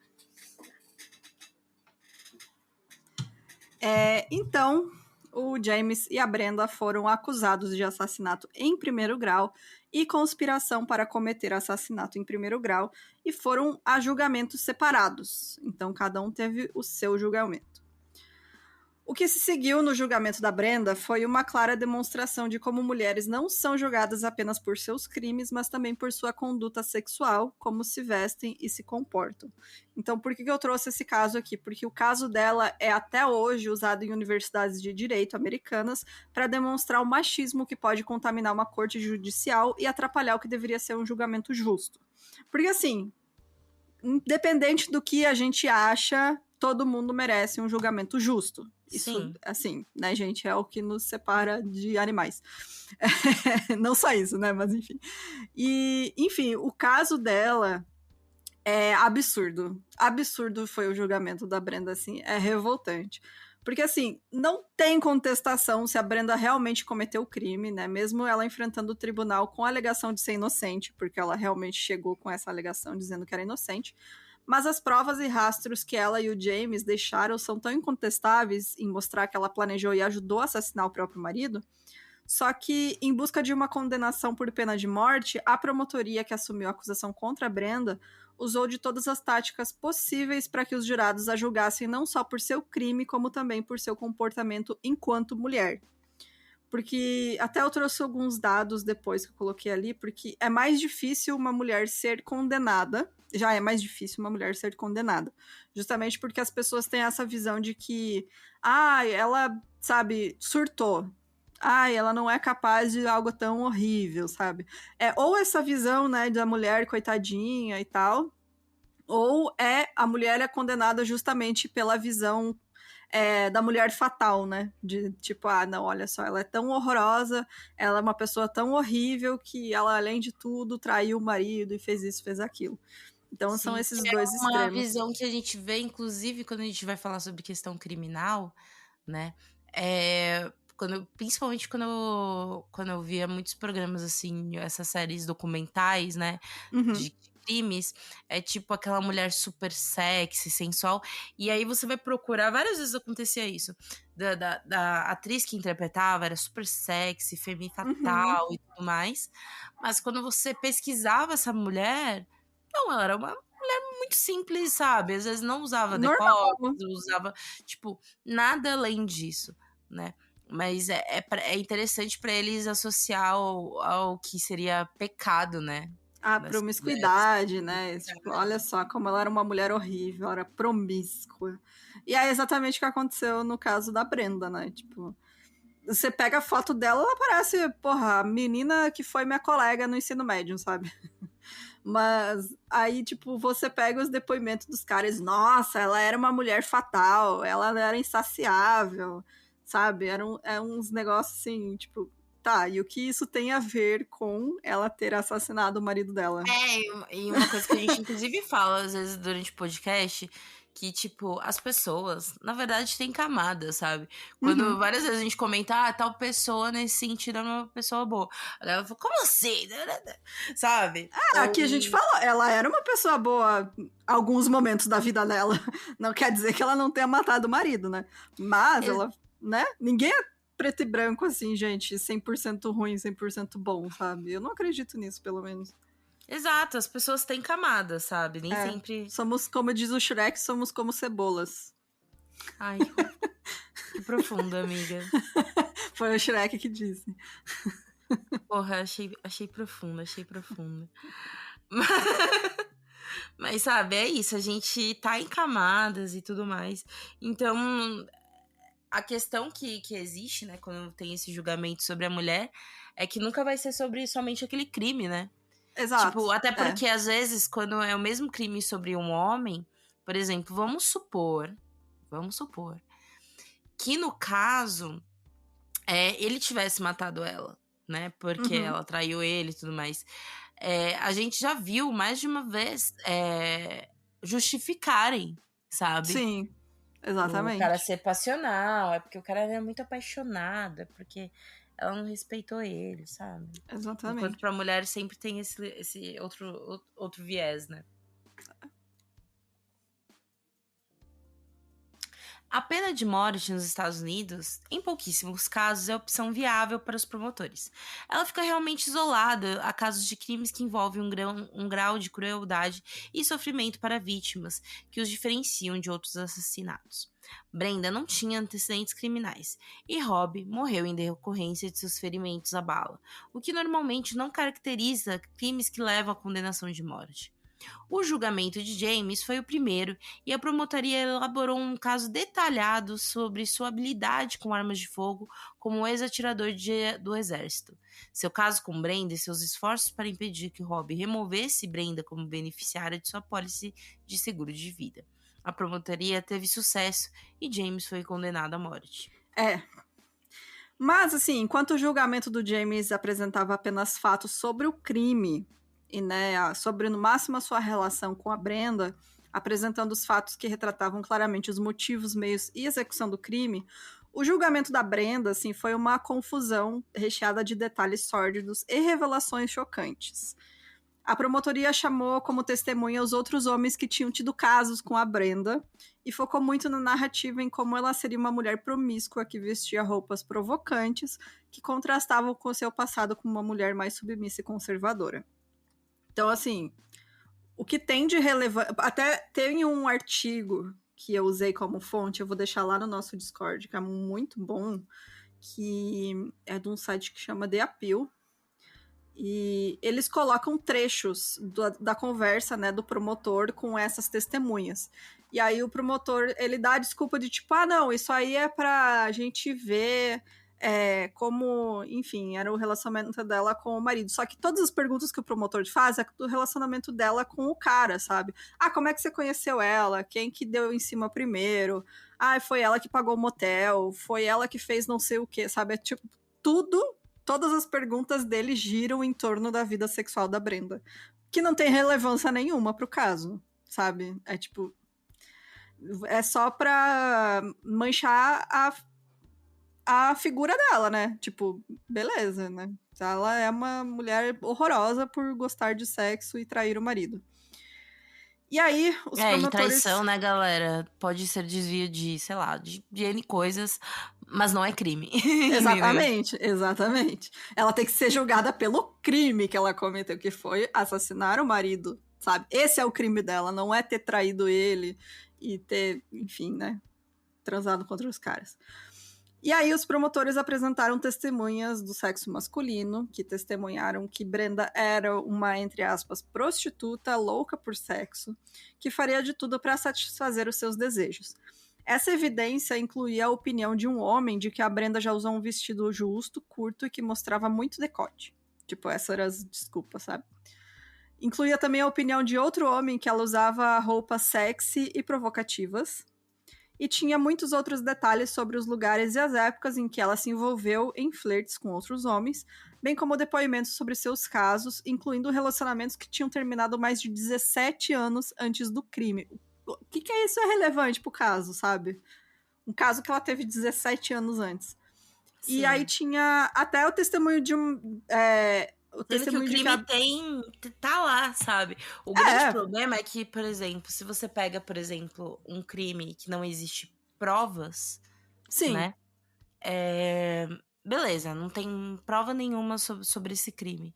Então, o James e a Brenda foram acusados de assassinato em primeiro grau e conspiração para cometer assassinato em primeiro grau e foram a julgamentos separados. Então, cada um teve o seu julgamento. O que se seguiu no julgamento da Brenda foi uma clara demonstração de como mulheres não são julgadas apenas por seus crimes, mas também por sua conduta sexual, como se vestem e se comportam. Então, por que eu trouxe esse caso aqui? Porque o caso dela é até hoje usado em universidades de direito americanas para demonstrar o machismo que pode contaminar uma corte judicial e atrapalhar o que deveria ser um julgamento justo. Porque, assim, independente do que a gente acha, todo mundo merece um julgamento justo. Isso, Sim. assim, né, gente, é o que nos separa de animais. Não só isso, né, mas enfim. E, enfim, o caso dela é absurdo. Absurdo foi o julgamento da Brenda, assim, é revoltante. Porque, assim, não tem contestação se a Brenda realmente cometeu o crime, né, mesmo ela enfrentando o tribunal com a alegação de ser inocente, porque ela realmente chegou com essa alegação dizendo que era inocente. Mas as provas e rastros que ela e o James deixaram são tão incontestáveis em mostrar que ela planejou e ajudou a assassinar o próprio marido. Só que, em busca de uma condenação por pena de morte, a promotoria que assumiu a acusação contra a Brenda usou de todas as táticas possíveis para que os jurados a julgassem não só por seu crime, como também por seu comportamento enquanto mulher. Porque até eu trouxe alguns dados depois que eu coloquei ali, porque é mais difícil uma mulher ser condenada, já é mais difícil uma mulher ser condenada, justamente porque as pessoas têm essa visão de que, ela, sabe, surtou, ela não é capaz de algo tão horrível, sabe? Ou essa visão, né, da mulher coitadinha e tal, ou a mulher é condenada justamente pela visão da mulher fatal, né? De tipo, não, olha só, ela é tão horrorosa, ela é uma pessoa tão horrível que ela, além de tudo, traiu o marido e fez isso, fez aquilo. Então, Sim, são esses dois extremos. É uma visão que a gente vê, inclusive, quando a gente vai falar sobre questão criminal, né? Principalmente quando eu via muitos programas, assim, essas séries documentais, né? De crimes, é tipo aquela mulher super sexy, sensual, e aí você vai procurar, várias vezes acontecia isso, da atriz que interpretava, era super sexy, femme fatal e tudo mais, mas quando você pesquisava essa mulher, não, ela era uma mulher muito simples, sabe, às vezes não usava decote, usava, tipo, nada além disso, né. Mas é interessante pra eles associar ao que seria pecado, né? A promiscuidade, né? Tipo, olha só como ela era uma mulher horrível, ela era promíscua. E é exatamente o que aconteceu no caso da Brenda, né? Tipo, você pega a foto dela, ela parece, porra, a menina que foi minha colega no ensino médio, sabe? Mas aí, tipo, você pega os depoimentos dos caras, nossa, ela era uma mulher fatal, ela era insaciável, sabe? Eram uns negócios assim, tipo, tá, e o que isso tem a ver com ela ter assassinado o marido dela? E uma coisa que a gente inclusive fala às vezes durante o podcast, que, tipo, as pessoas, na verdade, têm camadas, sabe? Quando várias vezes a gente comenta, tal pessoa nesse sentido é uma pessoa boa. A galera fala, como assim? Sabe? Aqui a gente falou, ela era uma pessoa boa alguns momentos da vida dela. Não quer dizer que ela não tenha matado o marido, né? Mas ela, né? Ninguém é preto e branco assim, gente, 100% ruim, 100% bom, sabe? Eu não acredito nisso, pelo menos. Exato, as pessoas têm camadas, sabe? Nem sempre. Somos, como diz o Shrek, somos como cebolas. Ai, que profundo, amiga. Foi o Shrek que disse. Porra, achei profundo, achei profundo. Mas, sabe, é isso, a gente tá em camadas e tudo mais. Então, a questão que existe, né, quando tem esse julgamento sobre a mulher, é que nunca vai ser sobre somente aquele crime, né? Exato. Tipo, até porque, às vezes, quando é o mesmo crime sobre um homem, por exemplo, vamos supor que no caso, ele tivesse matado ela, né? Porque ela traiu ele e tudo mais. A gente já viu mais de uma vez justificarem, sabe? Sim, exatamente. O cara ser passional, é porque o cara era muito apaixonado, é porque ela não respeitou ele, sabe? Exatamente. Enquanto pra mulher sempre tem esse outro viés, né? A pena de morte nos Estados Unidos, em pouquíssimos casos, é opção viável para os promotores. Ela fica realmente isolada a casos de crimes que envolvem um grau de crueldade e sofrimento para vítimas que os diferenciam de outros assassinatos. Brenda não tinha antecedentes criminais e Rob morreu em decorrência de seus ferimentos à bala, o que normalmente não caracteriza crimes que levam à condenação de morte. O julgamento de James foi o primeiro e a promotoria elaborou um caso detalhado sobre sua habilidade com armas de fogo como ex-atirador do exército. Seu caso com Brenda e seus esforços para impedir que Rob removesse Brenda como beneficiária de sua pólice de seguro de vida. A promotoria teve sucesso e James foi condenado à morte. Mas, assim, enquanto o julgamento do James apresentava apenas fatos sobre o crime e, né, sobre no máximo a sua relação com a Brenda, apresentando os fatos que retratavam claramente os motivos, meios e execução do crime, o julgamento da Brenda, assim, foi uma confusão recheada de detalhes sórdidos e revelações chocantes. A promotoria chamou como testemunha os outros homens que tinham tido casos com a Brenda e focou muito na narrativa em como ela seria uma mulher promíscua que vestia roupas provocantes que contrastavam com seu passado como uma mulher mais submissa e conservadora. Então, assim, o que tem de relevante... Até tem um artigo que eu usei como fonte, eu vou deixar lá no nosso Discord, que é muito bom, que é de um site que chama The Appeal. E eles colocam trechos da conversa, né, do promotor com essas testemunhas. E aí o promotor, ele dá a desculpa de tipo, não, isso aí é pra gente ver como, enfim, era o relacionamento dela com o marido. Só que todas as perguntas que o promotor faz é do relacionamento dela com o cara, sabe? Como é que você conheceu ela? Quem que deu em cima primeiro? Foi ela que pagou o motel? Foi ela que fez não sei o quê, sabe? É tipo, todas as perguntas dele giram em torno da vida sexual da Brenda, que não tem relevância nenhuma pro caso, sabe? É tipo, é só pra manchar a figura dela, né? Tipo, beleza, né? Ela é uma mulher horrorosa por gostar de sexo e trair o marido. E aí, os promotores... E traição, né, galera? Pode ser desvio de, sei lá, de N coisas, mas não é crime. Exatamente. Ela tem que ser julgada pelo crime que ela cometeu, que foi assassinar o marido, sabe? Esse é o crime dela, não é ter traído ele e ter, enfim, né, transado contra os caras. E aí os promotores apresentaram testemunhas do sexo masculino, que testemunharam que Brenda era uma, entre aspas, prostituta louca por sexo, que faria de tudo para satisfazer os seus desejos. Essa evidência incluía a opinião de um homem de que a Brenda já usou um vestido justo, curto e que mostrava muito decote. Tipo, essa era as desculpas, sabe? Incluía também a opinião de outro homem que ela usava roupas sexy e provocativas. E tinha muitos outros detalhes sobre os lugares e as épocas em que ela se envolveu em flertes com outros homens, bem como depoimentos sobre seus casos, incluindo relacionamentos que tinham terminado mais de 17 anos antes do crime. O que isso é relevante pro caso, sabe? Um caso que ela teve 17 anos antes. Sim. E aí tinha até o testemunho de um... o testemunho que o crime tá lá, sabe? O grande problema é que, por exemplo, se você pega, por exemplo, um crime que não existe provas, Sim. Né? Beleza, não tem prova nenhuma sobre esse crime.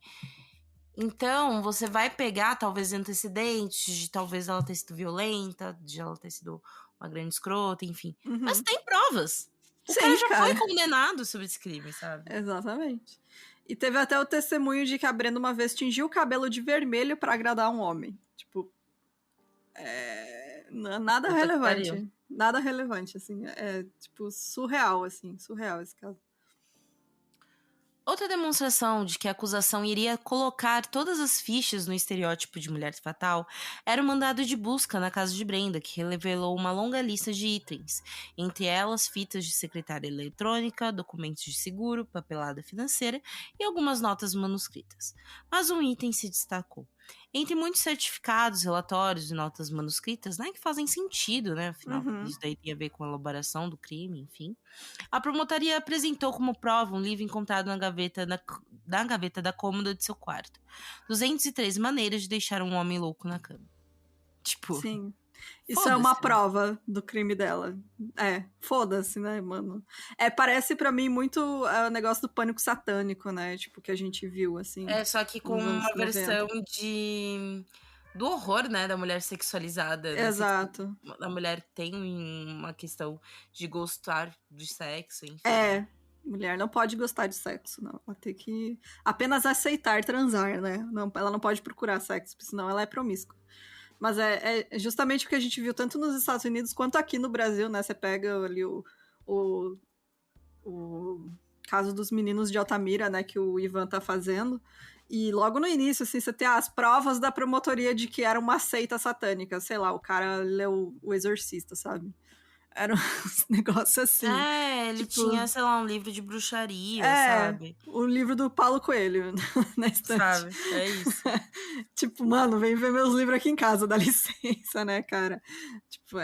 Então, você vai pegar, talvez, antecedentes de talvez ela ter sido violenta, de ela ter sido uma grande escrota, enfim. Uhum. Mas tem provas. O cara já foi condenado sobre esse crime, sabe? Exatamente. E teve até o testemunho de que a Brenda uma vez tingiu o cabelo de vermelho pra agradar um homem. Tipo, nada relevante. Nada relevante, assim. É, tipo, surreal, assim. Surreal esse caso. Outra demonstração de que a acusação iria colocar todas as fichas no estereótipo de mulher fatal era o mandado de busca na casa de Brenda, que revelou uma longa lista de itens, entre elas fitas de secretária eletrônica, documentos de seguro, papelada financeira e algumas notas manuscritas. Mas um item se destacou. Entre muitos certificados, relatórios e notas manuscritas, né, que fazem sentido, né, afinal, isso daí tem a ver com a elaboração do crime, enfim. A promotoria apresentou como prova um livro encontrado na gaveta da cômoda de seu quarto. 203 maneiras de deixar um homem louco na cama. Tipo... Sim. Isso é uma prova do crime dela. Foda-se, né, mano? Parece pra mim muito o negócio do pânico satânico, né? Tipo, que a gente viu, assim. Só que com uma versão do horror, né? Da mulher sexualizada. Exato. A mulher tem uma questão de gostar de sexo, enfim. Mulher não pode gostar de sexo, não. Ela tem que apenas aceitar transar, né? Não, ela não pode procurar sexo, senão ela é promíscua. Mas é justamente o que a gente viu tanto nos Estados Unidos quanto aqui no Brasil, né? Você pega ali o caso dos meninos de Altamira, né? Que o Ivan tá fazendo. E logo no início, assim, você tem as provas da promotoria de que era uma seita satânica. Sei lá, o cara leu O Exorcista, sabe? Era um negócio assim. Ele tinha, sei lá, um livro de bruxaria, sabe? O livro do Paulo Coelho na estante. Sabe, é isso. Tipo, mano, vem ver meus livros aqui em casa, dá licença, né, cara? Tipo,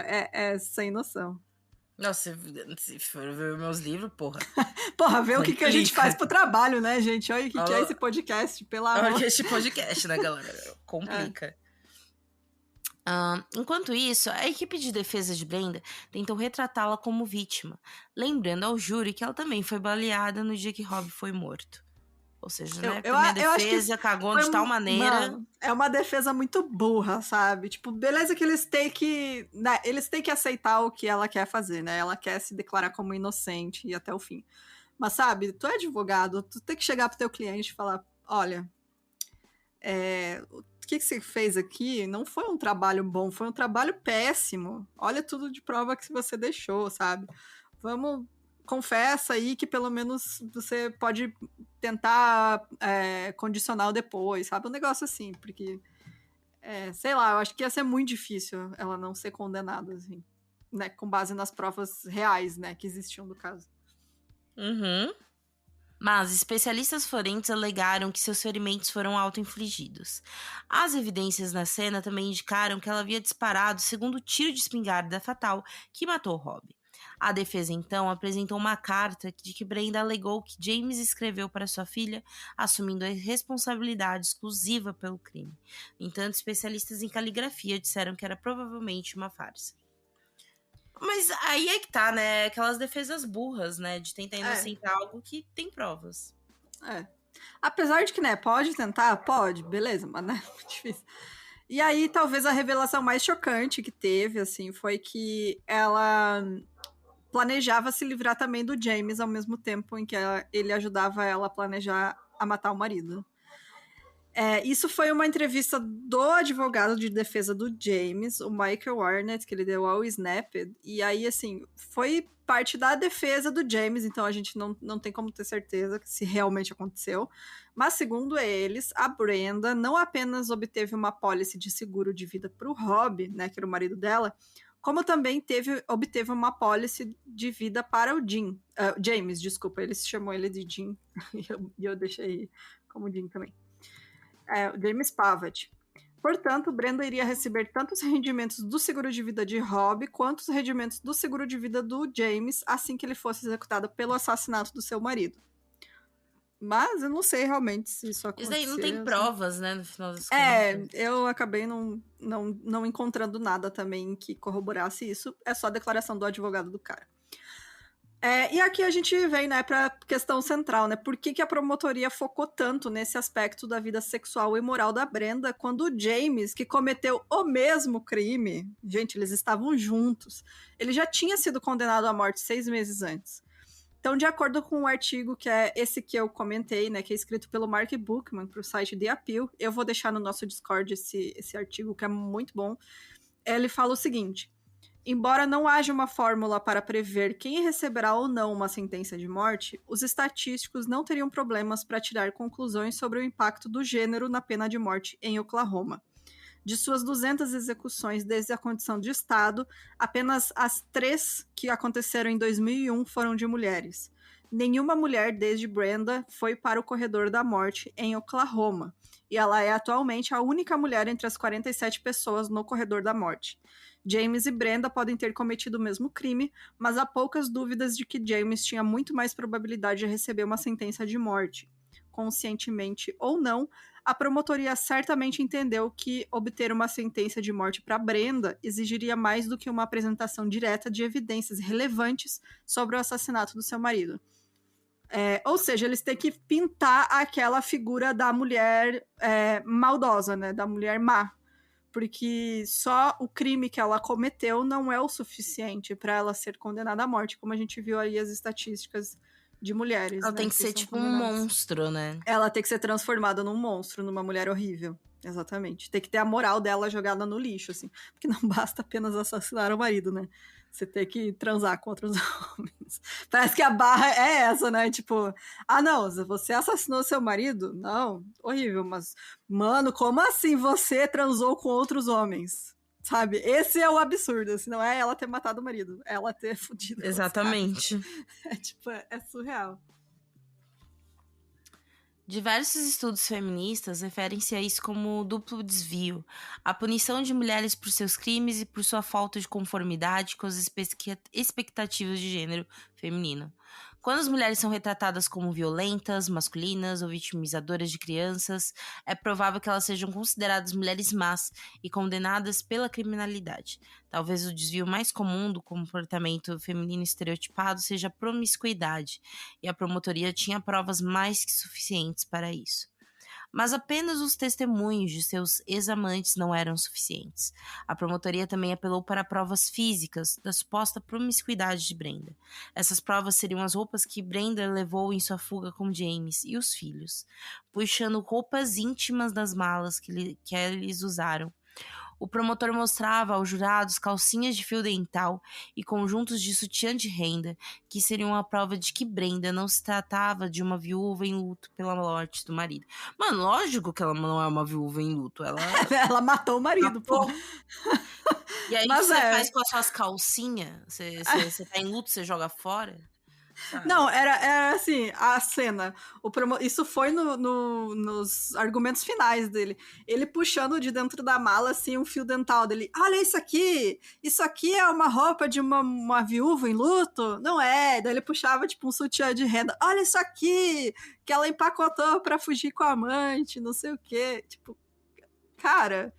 sem noção. Nossa, se for ver meus livros, porra. Porra, vê o que a gente faz pro trabalho, né, gente? Olha o que é esse podcast, pelo amor. Olha esse podcast, né, galera? Complica. Enquanto isso, a equipe de defesa de Brenda tentou retratá-la como vítima, lembrando ao júri que ela também foi baleada no dia que Rob foi morto. Ou seja, né, a defesa cagou de tal maneira... Mano, é uma defesa muito burra, sabe? Tipo, beleza que eles têm que... Né, eles têm que aceitar o que ela quer fazer, né? Ela quer se declarar como inocente e até o fim. Mas, sabe, tu é advogado, tu tem que chegar pro teu cliente e falar, olha... o que você fez aqui não foi um trabalho bom, foi um trabalho péssimo. Olha tudo de prova que você deixou, sabe? Confessa aí que pelo menos você pode tentar condicional depois, sabe? Um negócio assim, porque, sei lá, eu acho que ia ser muito difícil ela não ser condenada, assim, né? Com base nas provas reais, né, que existiam do caso. Uhum. Mas especialistas forenses alegaram que seus ferimentos foram auto-infligidos. As evidências na cena também indicaram que ela havia disparado o segundo tiro de espingarda fatal que matou Rob. A defesa, então, apresentou uma carta de que Brenda alegou que James escreveu para sua filha, assumindo a responsabilidade exclusiva pelo crime. No entanto, especialistas em caligrafia disseram que era provavelmente uma farsa. Mas aí é que tá, né? Aquelas defesas burras, né? De tentar inocentar algo que tem provas. Apesar de que, né, pode tentar? Pode, beleza, mas né, é muito difícil. E aí, talvez a revelação mais chocante que teve, assim, foi que ela planejava se livrar também do James ao mesmo tempo em que ele ajudava ela a planejar a matar o marido. Isso foi uma entrevista do advogado de defesa do James, o Michael Arnett, que ele deu ao Snap, e aí, assim, foi parte da defesa do James, então a gente não tem como ter certeza se realmente aconteceu, mas segundo eles, a Brenda não apenas obteve uma pólice de seguro de vida para o Rob, né, que era o marido dela, como também obteve uma pólice de vida para o James, desculpa, ele chamou ele de Jim, e eu deixei como Jim também. O James Pavat. Portanto, Brenda iria receber tanto os rendimentos do seguro de vida de Rob, quanto os rendimentos do seguro de vida do James, assim que ele fosse executado pelo assassinato do seu marido. Mas eu não sei realmente se isso aconteceu. Isso daí não tem provas, né, no final das contas. Eu acabei não encontrando nada também que corroborasse isso. É só a declaração do advogado do cara. E aqui a gente vem, né, pra questão central, né? Por que a promotoria focou tanto nesse aspecto da vida sexual e moral da Brenda, quando o James, que cometeu o mesmo crime, gente, eles estavam juntos, ele já tinha sido condenado à morte 6 meses antes. Então, de acordo com o artigo, que é esse que eu comentei, né, que é escrito pelo Mark Bookman para o site The Appeal, eu vou deixar no nosso Discord esse artigo, que é muito bom. Ele fala o seguinte: embora não haja uma fórmula para prever quem receberá ou não uma sentença de morte, os estatísticos não teriam problemas para tirar conclusões sobre o impacto do gênero na pena de morte em Oklahoma. De suas 200 execuções desde a condição de Estado, apenas as 3 que aconteceram em 2001 foram de mulheres. Nenhuma mulher desde Brenda foi para o corredor da morte em Oklahoma, e ela é atualmente a única mulher entre as 47 pessoas no corredor da morte. James e Brenda podem ter cometido o mesmo crime, mas há poucas dúvidas de que James tinha muito mais probabilidade de receber uma sentença de morte. Conscientemente ou não, a promotoria certamente entendeu que obter uma sentença de morte para Brenda exigiria mais do que uma apresentação direta de evidências relevantes sobre o assassinato do seu marido. Ou seja, eles têm que pintar aquela figura da mulher maldosa, né? Da mulher má. Porque só o crime que ela cometeu não é o suficiente para ela ser condenada à morte, como a gente viu aí as estatísticas de mulheres. Ela né, tem que ser tipo um monstro, né? Ela tem que ser transformada num monstro, numa mulher horrível. Exatamente. Tem que ter a moral dela jogada no lixo, assim. Porque não basta apenas assassinar o marido, né? Você tem que transar com outros homens. Parece que a barra é essa, né? Tipo, não, você assassinou seu marido? Não, horrível, mas, mano, como assim você transou com outros homens? Sabe? Esse é o absurdo, assim, não é ela ter matado o marido, é ela ter fudido. Exatamente. É surreal. Diversos estudos feministas referem-se a isso como duplo desvio, a punição de mulheres por seus crimes e por sua falta de conformidade com as expectativas de gênero feminino. Quando as mulheres são retratadas como violentas, masculinas ou vitimizadoras de crianças, é provável que elas sejam consideradas mulheres más e condenadas pela criminalidade. Talvez o desvio mais comum do comportamento feminino estereotipado seja a promiscuidade, e a promotoria tinha provas mais que suficientes para isso. Mas apenas os testemunhos de seus ex-amantes não eram suficientes. A promotoria também apelou para provas físicas da suposta promiscuidade de Brenda. Essas provas seriam as roupas que Brenda levou em sua fuga com James e os filhos, puxando roupas íntimas das malas que eles usaram. O promotor mostrava aos jurados calcinhas de fio dental e conjuntos de sutiã de renda, que seriam a prova de que Brenda não se tratava de uma viúva em luto pela morte do marido. Mano, lógico que ela não é uma viúva em luto. Ela matou o marido, pô. E aí, o que você faz com as suas calcinhas? Você tá em luto, você joga fora? Sabe? Não, era assim, a cena. Isso foi nos argumentos finais dele. Ele puxando de dentro da mala, assim, um fio dental dele. Olha isso aqui! Isso aqui é uma roupa de uma viúva em luto? Não é. Daí ele puxava, tipo, um sutiã de renda. Olha isso aqui! Que ela empacotou pra fugir com a amante, não sei o quê. Tipo, cara,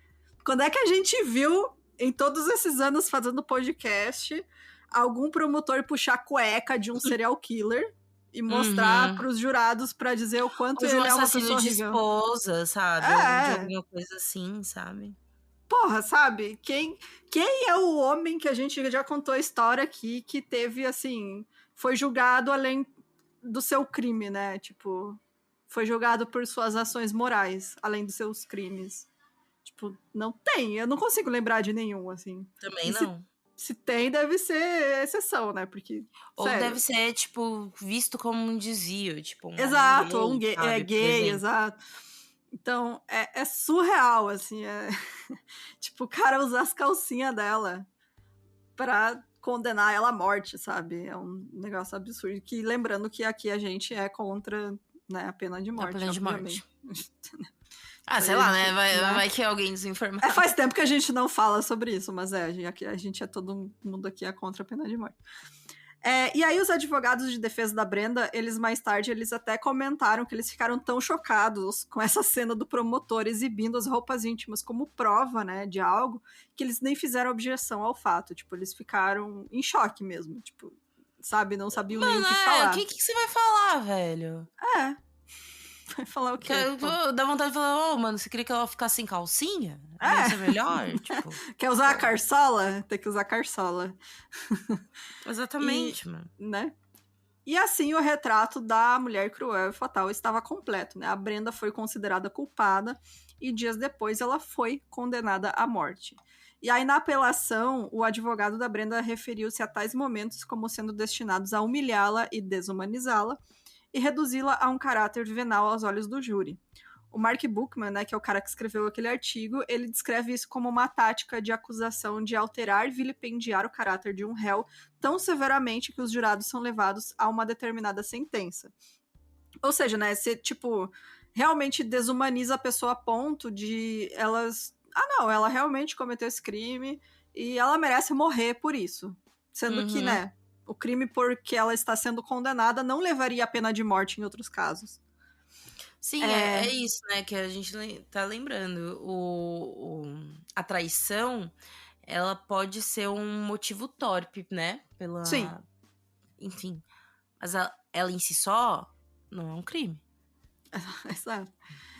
quando é que a gente viu, em todos esses anos fazendo podcast, algum promotor puxar a cueca de um serial killer e mostrar pros jurados pra dizer o quanto ele é uma pessoa de horrível. esposa, sabe? Ou de alguma coisa assim, sabe? porra, sabe? Quem é o homem que a gente já contou a história aqui que teve, assim, foi julgado além do seu crime, né? Tipo, foi julgado por suas ações morais, além dos seus crimes. Tipo, não tem. Eu não consigo lembrar de nenhum, assim. Também E não. se tem, deve ser exceção, né? Porque, Ou sério. deve ser, tipo, visto como um desvio, tipo, um Exato, homem um gay, gay, sabe? Por gay, exemplo. exato. Então, é surreal, assim. Tipo, o cara usar as calcinhas dela pra condenar ela à morte, sabe? É um negócio absurdo. Que, lembrando que aqui a gente é contra, né, a pena de A morte, pena de obviamente. morte. Isso Sei aí a lá, gente, né? Vai que alguém desinformado. Faz tempo que a gente não fala sobre isso, mas a gente é todo mundo aqui é contra a pena de morte. E aí os advogados de defesa da Brenda, eles mais tarde, eles até comentaram que eles ficaram tão chocados com essa cena do promotor exibindo as roupas íntimas como prova, né, de algo, que eles nem fizeram objeção ao fato. Tipo, eles ficaram em choque mesmo, tipo, sabe, não sabiam nem o Mano, que o falar. que você vai falar, velho? Vai falar o quê? Dá vontade de falar, mano, você queria que ela ficasse sem calcinha? É. Ia ser melhor? Tipo. Quer usar a carçola? Tem que usar a carçola. Exatamente, mano. Né? E assim o retrato da mulher cruel e fatal estava completo, né? A Brenda foi considerada culpada e dias depois ela foi condenada à morte. E aí na apelação, o advogado da Brenda referiu-se a tais momentos como sendo destinados a humilhá-la e desumanizá-la e reduzi-la a um caráter venal aos olhos do júri. O Mark Buchman, né, que é o cara que escreveu aquele artigo, ele descreve isso como uma tática de acusação de alterar e vilipendiar o caráter de um réu tão severamente que os jurados são levados a uma determinada sentença. Ou seja, né, você, tipo, realmente desumaniza a pessoa a ponto de elas... não, ela realmente cometeu esse crime e ela merece morrer por isso. Sendo que, né, o crime por que ela está sendo condenada não levaria a pena de morte em outros casos. Sim, é isso, né, que a gente tá lembrando. A traição, ela pode ser um motivo torpe, né? Sim. Enfim. Mas ela em si só não é um crime. Exato.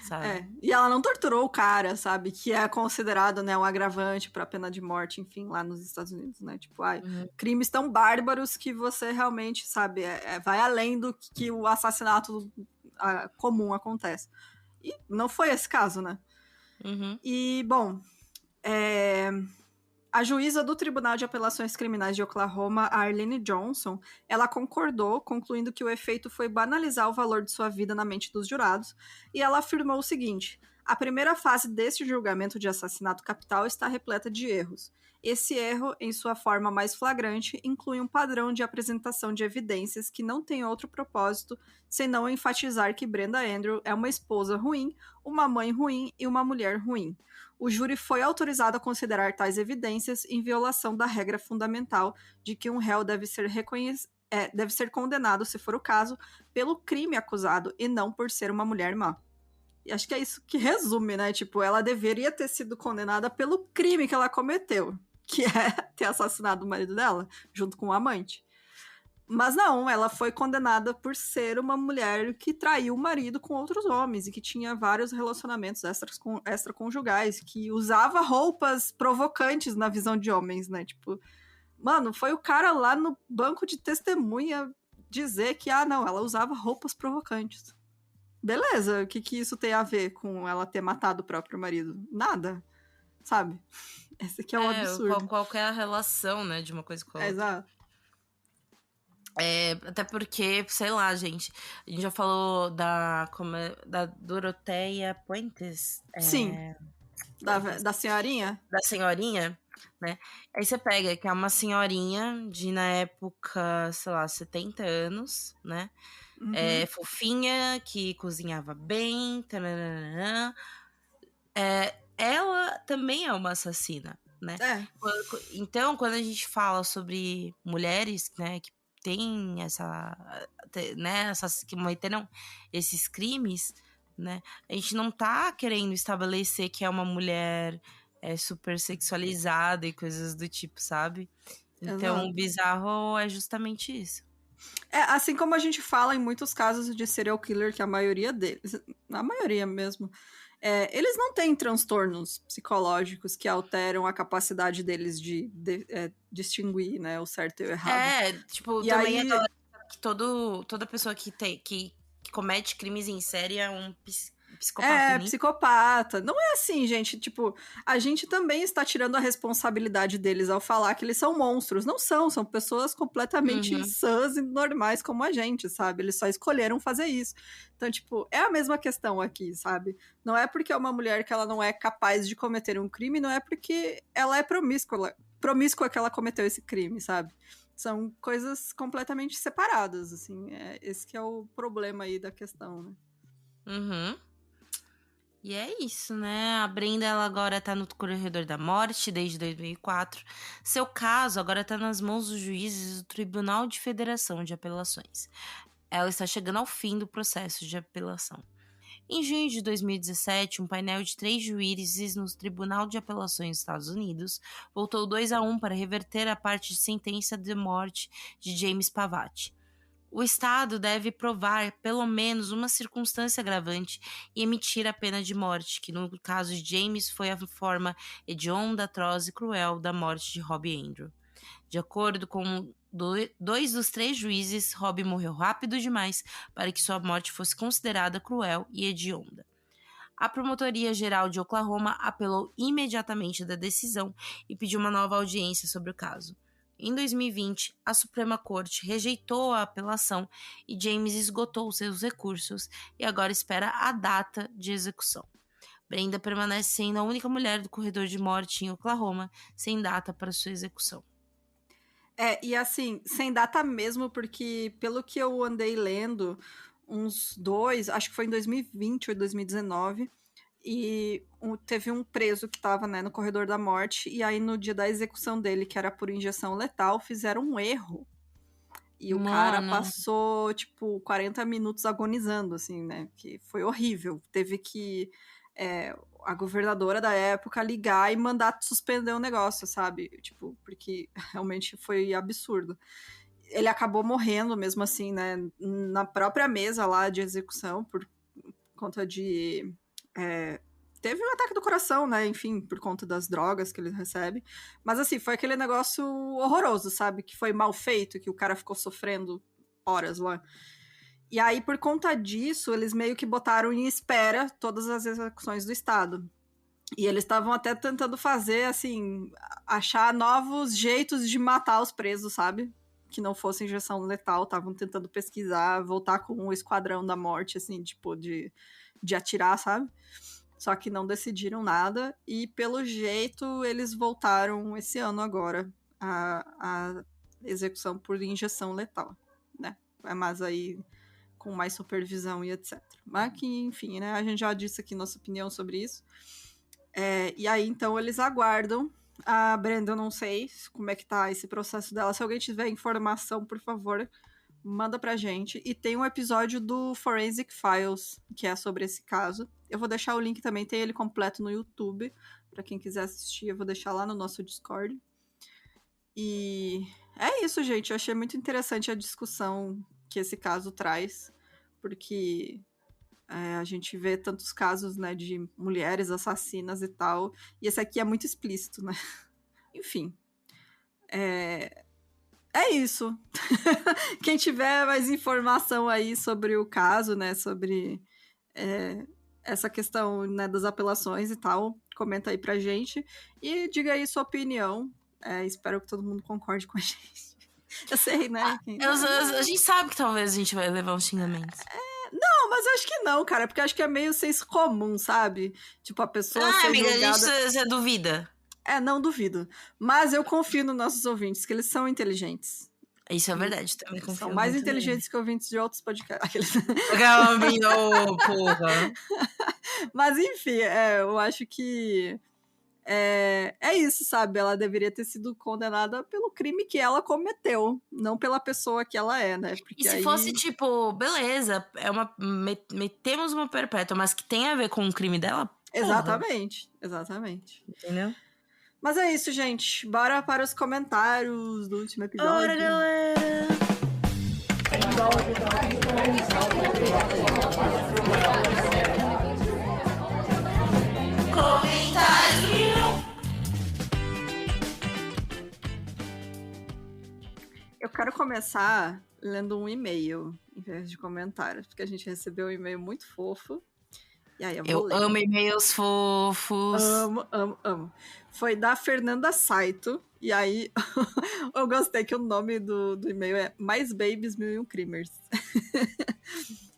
Sabe? E ela não torturou o cara, sabe? Que é considerado, né, um agravante pra pena de morte, enfim, lá nos Estados Unidos, né? Tipo, crimes tão bárbaros que você realmente, sabe, vai além do que o assassinato comum acontece. E não foi esse caso, né? E, bom, a juíza do Tribunal de Apelações Criminais de Oklahoma, a Arlene Johnson, ela concordou, concluindo que o efeito foi banalizar o valor de sua vida na mente dos jurados, e ela afirmou o seguinte: a primeira fase deste julgamento de assassinato capital está repleta de erros. Esse erro, em sua forma mais flagrante, inclui um padrão de apresentação de evidências que não tem outro propósito senão enfatizar que Brenda Andrew é uma esposa ruim, uma mãe ruim e uma mulher ruim. O júri foi autorizado a considerar tais evidências em violação da regra fundamental de que um réu deve ser condenado, se for o caso, pelo crime acusado e não por ser uma mulher má. E acho que é isso que resume, né? Tipo, ela deveria ter sido condenada pelo crime que ela cometeu, que é ter assassinado o marido dela, junto com o amante. Mas não, ela foi condenada por ser uma mulher que traiu o marido com outros homens e que tinha vários relacionamentos extraconjugais, que usava roupas provocantes na visão de homens, né? Tipo, mano, foi o cara lá no banco de testemunha dizer que, não, ela usava roupas provocantes. Beleza, o que isso tem a ver com ela ter matado o próprio marido? Nada, sabe? Esse aqui é um absurdo. Qual é a relação, né, de uma coisa com a outra. Exato. Até porque, sei lá, gente, a gente já falou da Doroteia Puentes. Sim, da senhorinha? Da senhorinha, né? Aí você pega que é uma senhorinha de, na época, sei lá, 70 anos, né? Uhum. Fofinha, que cozinhava bem, taranana. Ela também é uma assassina, né? Então, quando a gente fala sobre mulheres, né, que tem que cometeram esses crimes, né? A gente não tá querendo estabelecer que é uma mulher super sexualizada e coisas do tipo, sabe? Então, Exato. o bizarro é justamente isso. Assim como a gente fala em muitos casos de serial killer, que a maioria deles, a maioria mesmo, eles não têm transtornos psicológicos que alteram a capacidade deles de distinguir, né, o certo e o errado. Tipo, E também aí... que toda pessoa que comete crimes em série é um psicopata. Psicopata. Não é assim, gente. Tipo, a gente também está tirando a responsabilidade deles ao falar que eles são monstros. Não são pessoas completamente sãs e normais como a gente, sabe? Eles só escolheram fazer isso. Então, tipo, é a mesma questão aqui, sabe? Não é porque é uma mulher que ela não é capaz de cometer um crime, não é porque ela é promíscua que ela cometeu esse crime, sabe? São coisas completamente separadas, assim. Esse que é o problema aí da questão, né? E é isso, né? A Brenda, ela agora tá no corredor da morte desde 2004. Seu caso agora tá nas mãos dos juízes do Tribunal de Federação de Apelações. Ela está chegando ao fim do processo de apelação. Em junho de 2017, um painel de 3 juízes no Tribunal de Apelações dos Estados Unidos votou 2-1 para reverter a parte de sentença de morte de James Pavati. O Estado deve provar pelo menos uma circunstância agravante e emitir a pena de morte, que no caso de James foi a forma hedionda, atroz e cruel da morte de Robbie Andrew. De acordo com 2 dos 3 juízes, Robbie morreu rápido demais para que sua morte fosse considerada cruel e hedionda. A Promotoria Geral de Oklahoma apelou imediatamente da decisão e pediu uma nova audiência sobre o caso. Em 2020, a Suprema Corte rejeitou a apelação e James esgotou seus recursos e agora espera a data de execução. Brenda permanece sendo a única mulher do corredor de morte em Oklahoma sem data para sua execução. E assim, sem data mesmo, porque pelo que eu andei lendo, acho que foi em 2020 ou 2019, e teve um preso que estava, né, no corredor da morte, e aí no dia da execução dele, que era por injeção letal, fizeram um erro. E o cara passou, tipo, 40 minutos agonizando, assim, né, que foi horrível. Teve que a governadora da época ligar e mandar suspender o negócio, sabe? Tipo, porque realmente foi absurdo. Ele acabou morrendo mesmo assim, né, na própria mesa lá de execução, por conta de... teve um ataque do coração, né, enfim, por conta das drogas que ele recebe. Mas assim, foi aquele negócio horroroso, sabe? Que foi mal feito, que o cara ficou sofrendo horas lá. E aí, por conta disso, eles meio que botaram em espera todas as execuções do Estado. E eles estavam até tentando fazer, assim, achar novos jeitos de matar os presos, sabe? Que não fosse injeção letal. Estavam tentando pesquisar, voltar com um esquadrão da morte, assim, tipo, de atirar, sabe? Só que não decidiram nada. E, pelo jeito, eles voltaram esse ano agora a execução por injeção letal, né? Mas aí... com mais supervisão e etc. Mas que, enfim, né, a gente já disse aqui nossa opinião sobre isso. E aí, então, eles aguardam. A Brenda, eu não sei como é que tá esse processo dela. Se alguém tiver informação, por favor, manda pra gente. E tem um episódio do Forensic Files, que é sobre esse caso. Eu vou deixar o link também, tem ele completo no YouTube. Pra quem quiser assistir, eu vou deixar lá no nosso Discord. E é isso, gente. Eu achei muito interessante a discussão que esse caso traz, porque a gente vê tantos casos, né, de mulheres assassinas e tal, e esse aqui é muito explícito, né? Enfim. É isso. Quem tiver mais informação aí sobre o caso, né, sobre essa questão, né, das apelações e tal, comenta aí pra gente e diga aí sua opinião. Espero que todo mundo concorde com a gente. Eu sei, né? A gente sabe que talvez a gente vai levar uns xingamentos. Não, mas eu acho que não, cara. Porque eu acho que é meio senso comum, sabe? Tipo, a pessoa ser amiga, julgada... você duvida? Não duvido. Mas eu confio nos nossos ouvintes, que eles são inteligentes. Isso é verdade, também confio. São mais inteligentes que ouvintes de outros podcasts. Porra. Mas, enfim, eu acho que... É isso, sabe? Ela deveria ter sido condenada pelo crime que ela cometeu, não pela pessoa que ela é, né? Porque e se fosse, tipo, beleza, metemos uma perpétua, mas que tem a ver com o crime dela? Exatamente. Entendeu? Mas é isso, gente. Bora para os comentários do último episódio. Bora, galera! Eu quero começar lendo um e-mail, em vez de comentários, porque a gente recebeu um e-mail muito fofo. E aí eu vou ler. amo e-mails fofos. Amo, amo, amo. Foi da Fernanda Saito. E aí, eu gostei que o nome do e-mail é Mais Babies 1001 Creamers.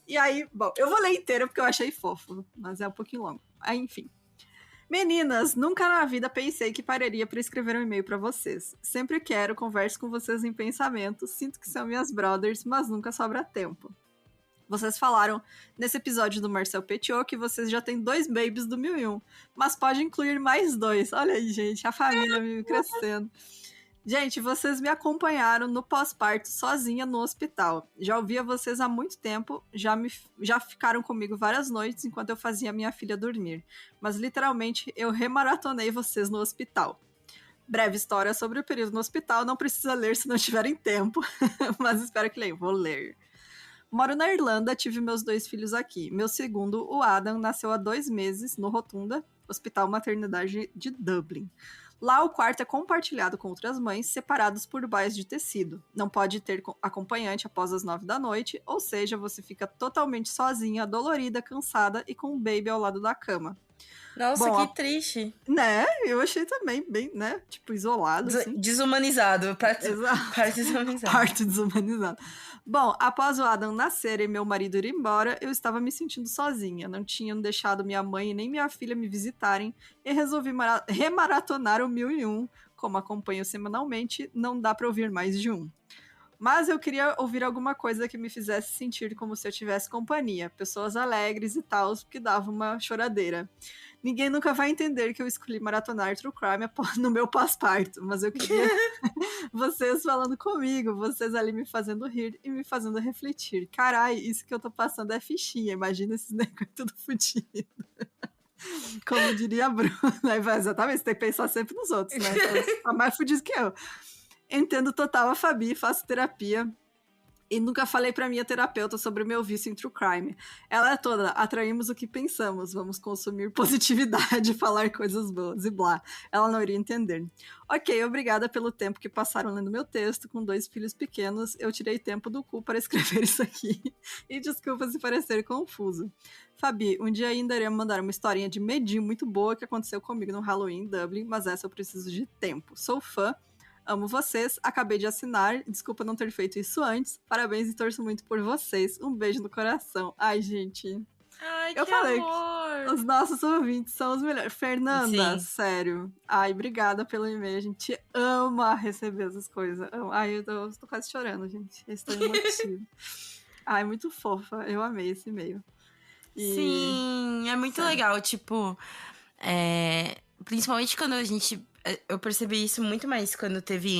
E aí, bom, eu vou ler inteiro porque eu achei fofo, mas é um pouquinho longo. Aí, enfim. Meninas, nunca na vida pensei que pararia para escrever um e-mail para vocês. Sempre quero, converso com vocês em pensamento, sinto que são minhas brothers, mas nunca sobra tempo. Vocês falaram nesse episódio do Marcel Petiot que vocês já têm 2 babies do 1001, mas pode incluir mais 2. Olha aí, gente, a família me crescendo. Gente, vocês me acompanharam no pós-parto sozinha no hospital. Já ouvia vocês há muito tempo, já ficaram comigo várias noites enquanto eu fazia minha filha dormir. Mas literalmente eu remaratonei vocês no hospital. Breve história sobre o período no hospital, não precisa ler se não tiverem tempo, mas espero que leiam. Vou ler. Moro na Irlanda, tive meus 2 filhos aqui. Meu segundo, o Adam, nasceu há 2 meses no Rotunda, Hospital Maternidade de Dublin. Lá, o quarto é compartilhado com outras mães, separados por baias de tecido. Não pode ter acompanhante após as 9 da noite, ou seja, você fica totalmente sozinha, dolorida, cansada e com um baby ao lado da cama. Nossa, Bom, que triste. Né? Eu achei também bem, né? Tipo, isolado. Assim. Desumanizado. Parte desumanizada. Parte desumanizada. Bom, após o Adam nascer e meu marido ir embora, eu estava me sentindo sozinha. Não tinham deixado minha mãe e nem minha filha me visitarem e resolvi remaratonar o 1001. Como acompanho semanalmente, não dá para ouvir mais de um. Mas eu queria ouvir alguma coisa que me fizesse sentir como se eu tivesse companhia. Pessoas alegres e tal, que dava uma choradeira. Ninguém nunca vai entender que eu escolhi maratonar True Crime no meu pós-parto, mas eu queria vocês falando comigo, vocês ali me fazendo rir e me fazendo refletir. Carai, isso que eu tô passando é fichinha, imagina esses negócios tudo fodido. Como diria a Bruna, exatamente, você tem que pensar sempre nos outros, né? Tá mais fudido que eu. Entendo total a Fabi, faço terapia e nunca falei pra minha terapeuta sobre o meu vício em True Crime. Ela é toda, atraímos o que pensamos, vamos consumir positividade, falar coisas boas e blá. Ela não iria entender. Ok, obrigada pelo tempo que passaram lendo meu texto, com 2 filhos pequenos, eu tirei tempo do cu para escrever isso aqui. E desculpa se parecer confuso. Fabi, um dia ainda irei mandar uma historinha de medinho muito boa que aconteceu comigo no Halloween em Dublin, mas essa eu preciso de tempo. Sou fã. Amo vocês, acabei de assinar, desculpa não ter feito isso antes, parabéns e torço muito por vocês, um beijo no coração. Ai, gente, Ai, eu que falei amor. que os nossos ouvintes são os melhores. Fernanda, Sim. sério, ai, obrigada pelo e-mail, a gente ama receber essas coisas. Ai, eu tô quase chorando, gente, estou emotiva. Ai, muito fofa, eu amei esse e-mail. Sim, é muito legal, tipo, principalmente quando a gente... Eu percebi isso muito mais quando teve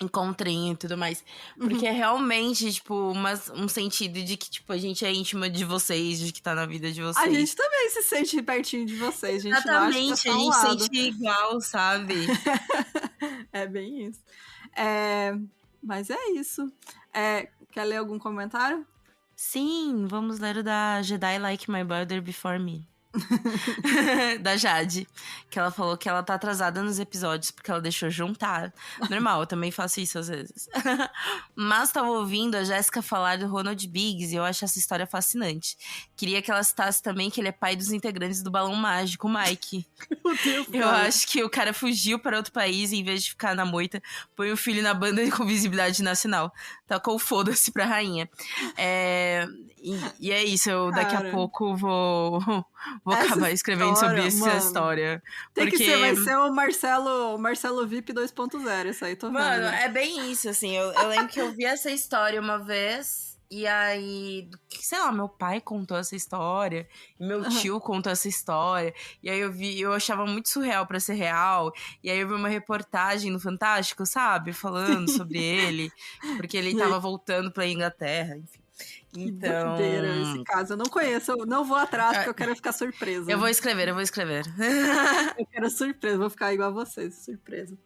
encontrinho e tudo mais. Porque é realmente, tipo, um sentido de que, tipo, a gente é íntima de vocês, de que tá na vida de vocês. A gente também se sente pertinho de vocês, gente. Exatamente, não acha que é a gente sente igual, sabe? É bem isso. Mas é isso. Quer ler algum comentário? Sim, vamos ler o da Jedi Like My Brother Before Me. Da Jade, que ela falou que ela tá atrasada nos episódios porque ela deixou juntar. Normal, eu também faço isso às vezes. Mas tava ouvindo a Jéssica falar do Ronald Biggs e eu acho essa história fascinante. Queria que ela citasse também que ele é pai dos integrantes do Balão Mágico, o Mike. Meu Deus, eu acho que o cara fugiu para outro país e, em vez de ficar na moita, põe o filho na banda com visibilidade nacional. Tacou foda-se pra rainha. E é isso, eu daqui a pouco vou acabar escrevendo sobre essa história. Tem que ser, vai ser o Marcelo VIP 2.0, isso aí, tô vendo. Mano, é bem isso, assim, eu lembro que eu vi essa história uma vez, e aí, sei lá, meu pai contou essa história, e meu tio contou essa história, e aí eu achava muito surreal pra ser real, e aí eu vi uma reportagem no Fantástico, sabe, falando sobre ele, porque ele tava voltando pra Inglaterra, enfim. Então... Que doideira esse caso. Eu não conheço, eu não vou atrás porque eu quero ficar surpresa. Eu vou escrever. Eu quero surpresa, vou ficar igual a vocês, surpresa.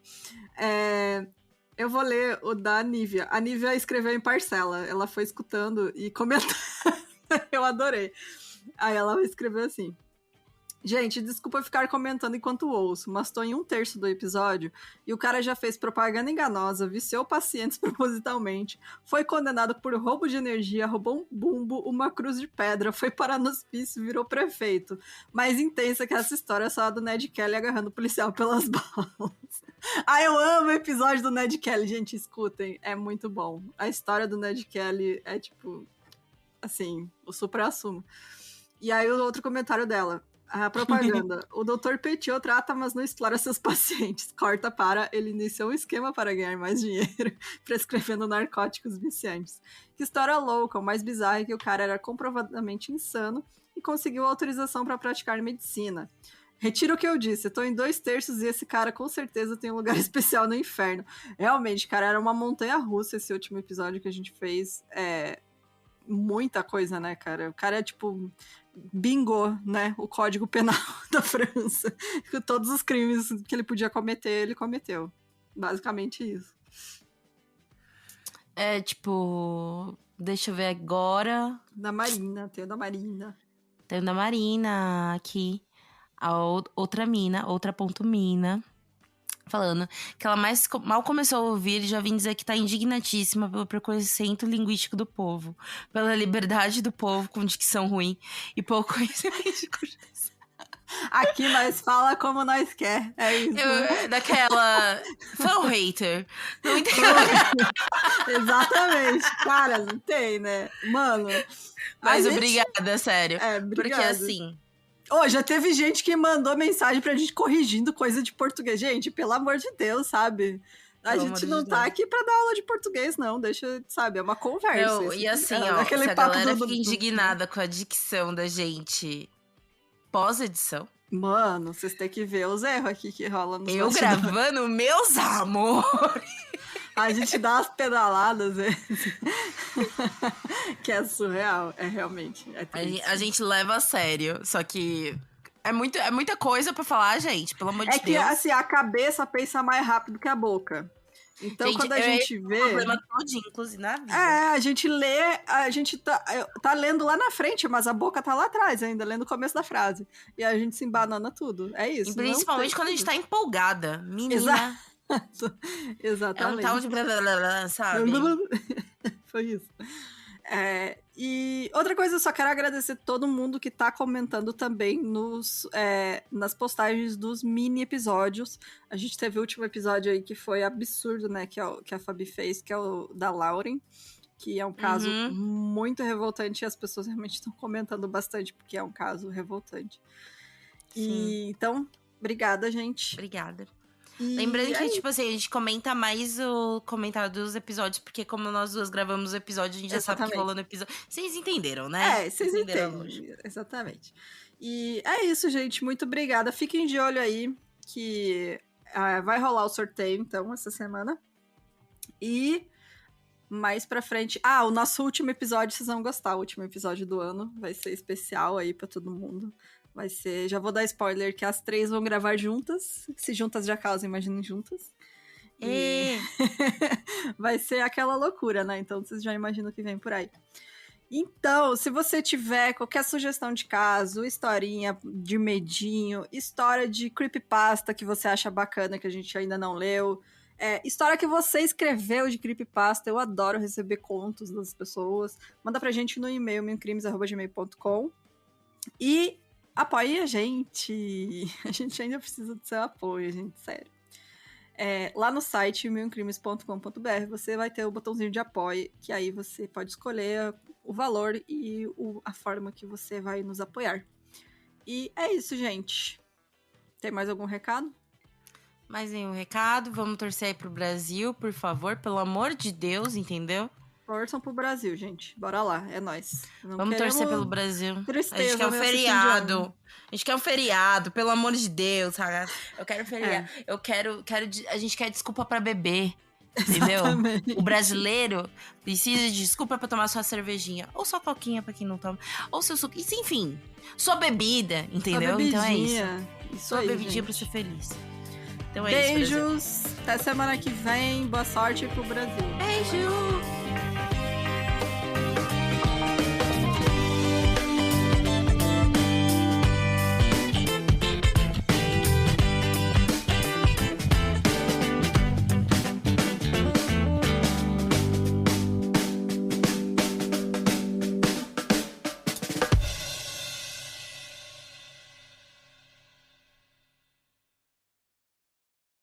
Eu vou ler o da Nívia. A Nívia escreveu em parcela. Ela foi escutando e comentando. Eu adorei. Aí ela escreveu assim. Gente, desculpa ficar comentando enquanto ouço, mas tô em 1/3 do episódio e o cara já fez propaganda enganosa, viciou pacientes propositalmente, foi condenado por roubo de energia, roubou um bumbo, uma cruz de pedra, foi parar no hospício e virou prefeito. Mais intensa que essa história é só a do Ned Kelly agarrando o policial pelas balas. Ah, eu amo o episódio do Ned Kelly, gente, escutem, é muito bom. A história do Ned Kelly é tipo, assim, o supra-sumo. E aí o outro comentário dela. A propaganda. O Dr. Petiot trata, mas não explora seus pacientes. Corta para, ele iniciou um esquema para ganhar mais dinheiro, prescrevendo narcóticos viciantes. Que história louca, o mais bizarro é que o cara era comprovadamente insano e conseguiu autorização para praticar medicina. Retiro o que eu disse, eu tô em 2/3 e esse cara com certeza tem um lugar especial no inferno. Realmente, cara, era uma montanha-russa esse último episódio que a gente fez. Muita coisa, né, cara? O cara é tipo... bingou, né, o Código Penal da França. Todos os crimes que ele podia cometer, ele cometeu. Basicamente isso. É, tipo... Deixa eu ver agora. Da Marina, tem o da Marina. Tem o da Marina aqui. A outra mina, outra ponto mina. Falando que ela mal começou a ouvir e já vim dizer que tá indignatíssima pelo preconceito linguístico do povo, pela liberdade do povo com dicção ruim e pouco conhecimento de conversa. Aqui nós fala como nós quer, é isso. Daquela fan hater. Não entendo. Exatamente, cara, não tem, né? Mano. Mas obrigada, sério. Obrigada. Porque assim... Já teve gente que mandou mensagem pra gente corrigindo coisa de português. Gente, pelo amor de Deus, sabe? A gente não tá aqui pra dar aula de português, não. Deixa, sabe? É uma conversa. E assim, se a galera fica indignada com a dicção da gente pós-edição. Mano, vocês têm que ver os erros aqui que rolam nos Eu gravando meus amores. A gente dá umas pedaladas, que é surreal, realmente. A gente leva a sério, só que é muita coisa pra falar, gente, pelo amor de Deus. É que, assim, a cabeça pensa mais rápido que a boca. Então, gente, quando a gente vê... problema todinho, inclusive, na vida. A gente lê, a gente tá lendo lá na frente, mas a boca tá lá atrás ainda, lendo o começo da frase. E a gente se embanana tudo, é isso. E principalmente quando a gente tá empolgada. Menina... Exatamente. É um tal de blá, blá, blá, blá, sabe? Foi isso. E outra coisa, eu só quero agradecer todo mundo que tá comentando também nas postagens dos mini episódios. A gente teve o último episódio aí que foi absurdo, né? Que a Fabi fez, que é o da Lauren. Que é um caso muito revoltante e as pessoas realmente estão comentando bastante, porque é um caso revoltante. Então, obrigada, gente. Obrigada. Lembrando que, tipo assim, a gente comenta mais o comentário dos episódios, porque como nós duas gravamos o episódio, a gente já sabe que rolou no episódio. Vocês entenderam, né? Vocês entendem. Exatamente. E é isso, gente. Muito obrigada. Fiquem de olho aí, que vai rolar o sorteio, então, essa semana. E mais pra frente... o nosso último episódio, vocês vão gostar. O último episódio do ano vai ser especial aí pra todo mundo. Vai ser, já vou dar spoiler, que as 3 vão gravar juntas. Se juntas já causam, imaginem juntas. E vai ser aquela loucura, né? Então vocês já imaginam o que vem por aí. Então, se você tiver qualquer sugestão de caso, historinha de medinho, história de creepypasta que você acha bacana, que a gente ainda não leu, história que você escreveu de creepypasta, eu adoro receber contos das pessoas. Manda pra gente no e-mail mincrimes@gmail.com. E apoie a gente. A gente ainda precisa do seu apoio, gente, sério. Lá no site milcrimes.com.br você vai ter o botãozinho de apoio, que aí você pode escolher o valor e a forma que você vai nos apoiar. E é isso, gente. Tem mais algum recado? Mais nenhum recado. Vamos torcer aí pro Brasil, por favor. Pelo amor de Deus, entendeu? Torçam pro Brasil, gente. Bora lá, é nóis. Vamos torcer pelo Brasil. Tristeza, a gente quer um feriado. A gente quer um feriado, pelo amor de Deus, sabe? Eu quero feriado. Eu quero. A gente quer desculpa pra beber. Entendeu? Exatamente. O brasileiro precisa de desculpa pra tomar sua cervejinha. Ou sua coquinha pra quem não toma. Ou seu suco. Enfim, sua bebida, entendeu? Então é isso. Sua bebidinha pra ser feliz. Então é Beijos. Isso, até semana que vem. Boa sorte pro Brasil. Beijo.